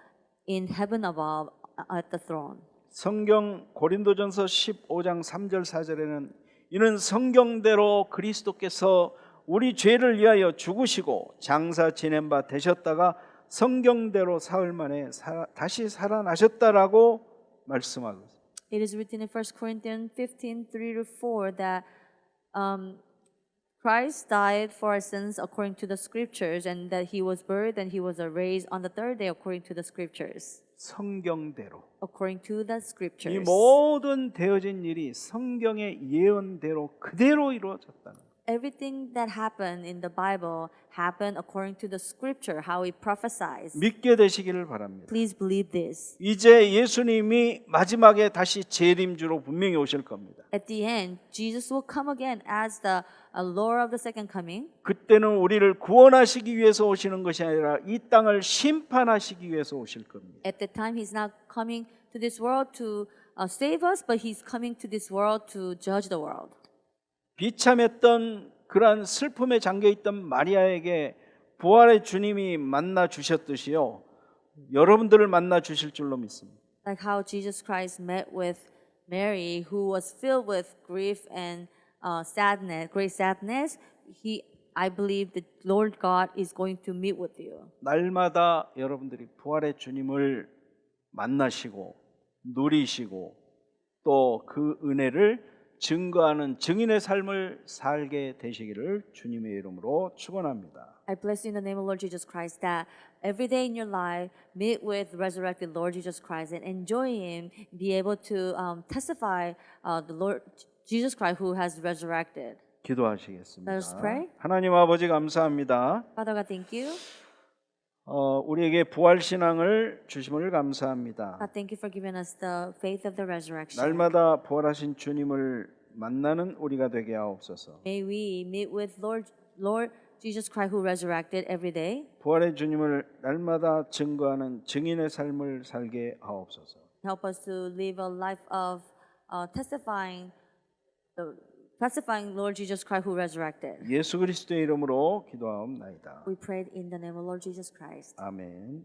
in heaven above at the throne. 성경 고린도전서 15장 3절 4절에는 이는 성경대로 그리스도께서 우리 죄를 위하여 죽으시고 장사 지낸 바 되셨다가 성경대로 사흘 만에 다시 살아나셨다라고 말씀하고 있습니다. It is written in 1 Corinthians 15:3-4 that Christ died for our sins according to the scriptures, and that He was buried and He was raised on the third day according to the scriptures. 성경대로 According to the 이 scriptures. 모든 되어진 일이 성경의 예언대로 그대로 이루어졌다는 거예요. Everything that happened in the Bible happened according to the scripture, how He prophesies. 믿게 되시기를 바랍니다. Please believe this. 이제 예수님이 마지막에 다시 재림주로 분명히 오실 겁니다. At the end, Jesus will come again as the Lord of the second coming. 그때는 우리를 구원하시기 위해서 오시는 것이 아니라 이 땅을 심판하시기 위해서 오실 겁니다. At that time, He's not coming to this world to save us, but He's coming to this world to judge the world. 비참했던 그러한 슬픔에 잠겨있던 마리아에게 부활의 주님이 만나 주셨듯이요. 여러분들을 만나 주실 줄로 믿습니다. Like how Jesus Christ met with Mary, who was filled with grief and sadness, great sadness. I believe that Lord God is going to meet with you. 날마다 여러분들이 부활의 주님을 만나시고 누리시고 또 그 은혜를 증거하는 증인의 삶을 살게 되시기를 주님의 이름으로 축원합니다. I bless you in the name of Lord Jesus Christ that every day in your life meet with resurrected Lord Jesus Christ and enjoy Him, be able to testify the Lord Jesus Christ who has resurrected. 기도하시겠습니다. Let us pray. 하나님 아버지 감사합니다. Father God, thank you. 우리에게 부활 신앙을 주심을 감사합니다. God, thank you for giving us the faith of the resurrection. 날마다 부활하신 주님을 만나는 우리가 되게 하옵소서. May we meet with Lord Jesus Christ who resurrected every day. 부활의 주님을 날마다 증거하는 증인의 삶을 살게 하옵소서. Help us to live a life of testifying Lord Jesus Christ who resurrected. 예수 그리스도의 이름으로 기도하옵나이다. We prayed in the name of Lord Jesus Christ. 아멘.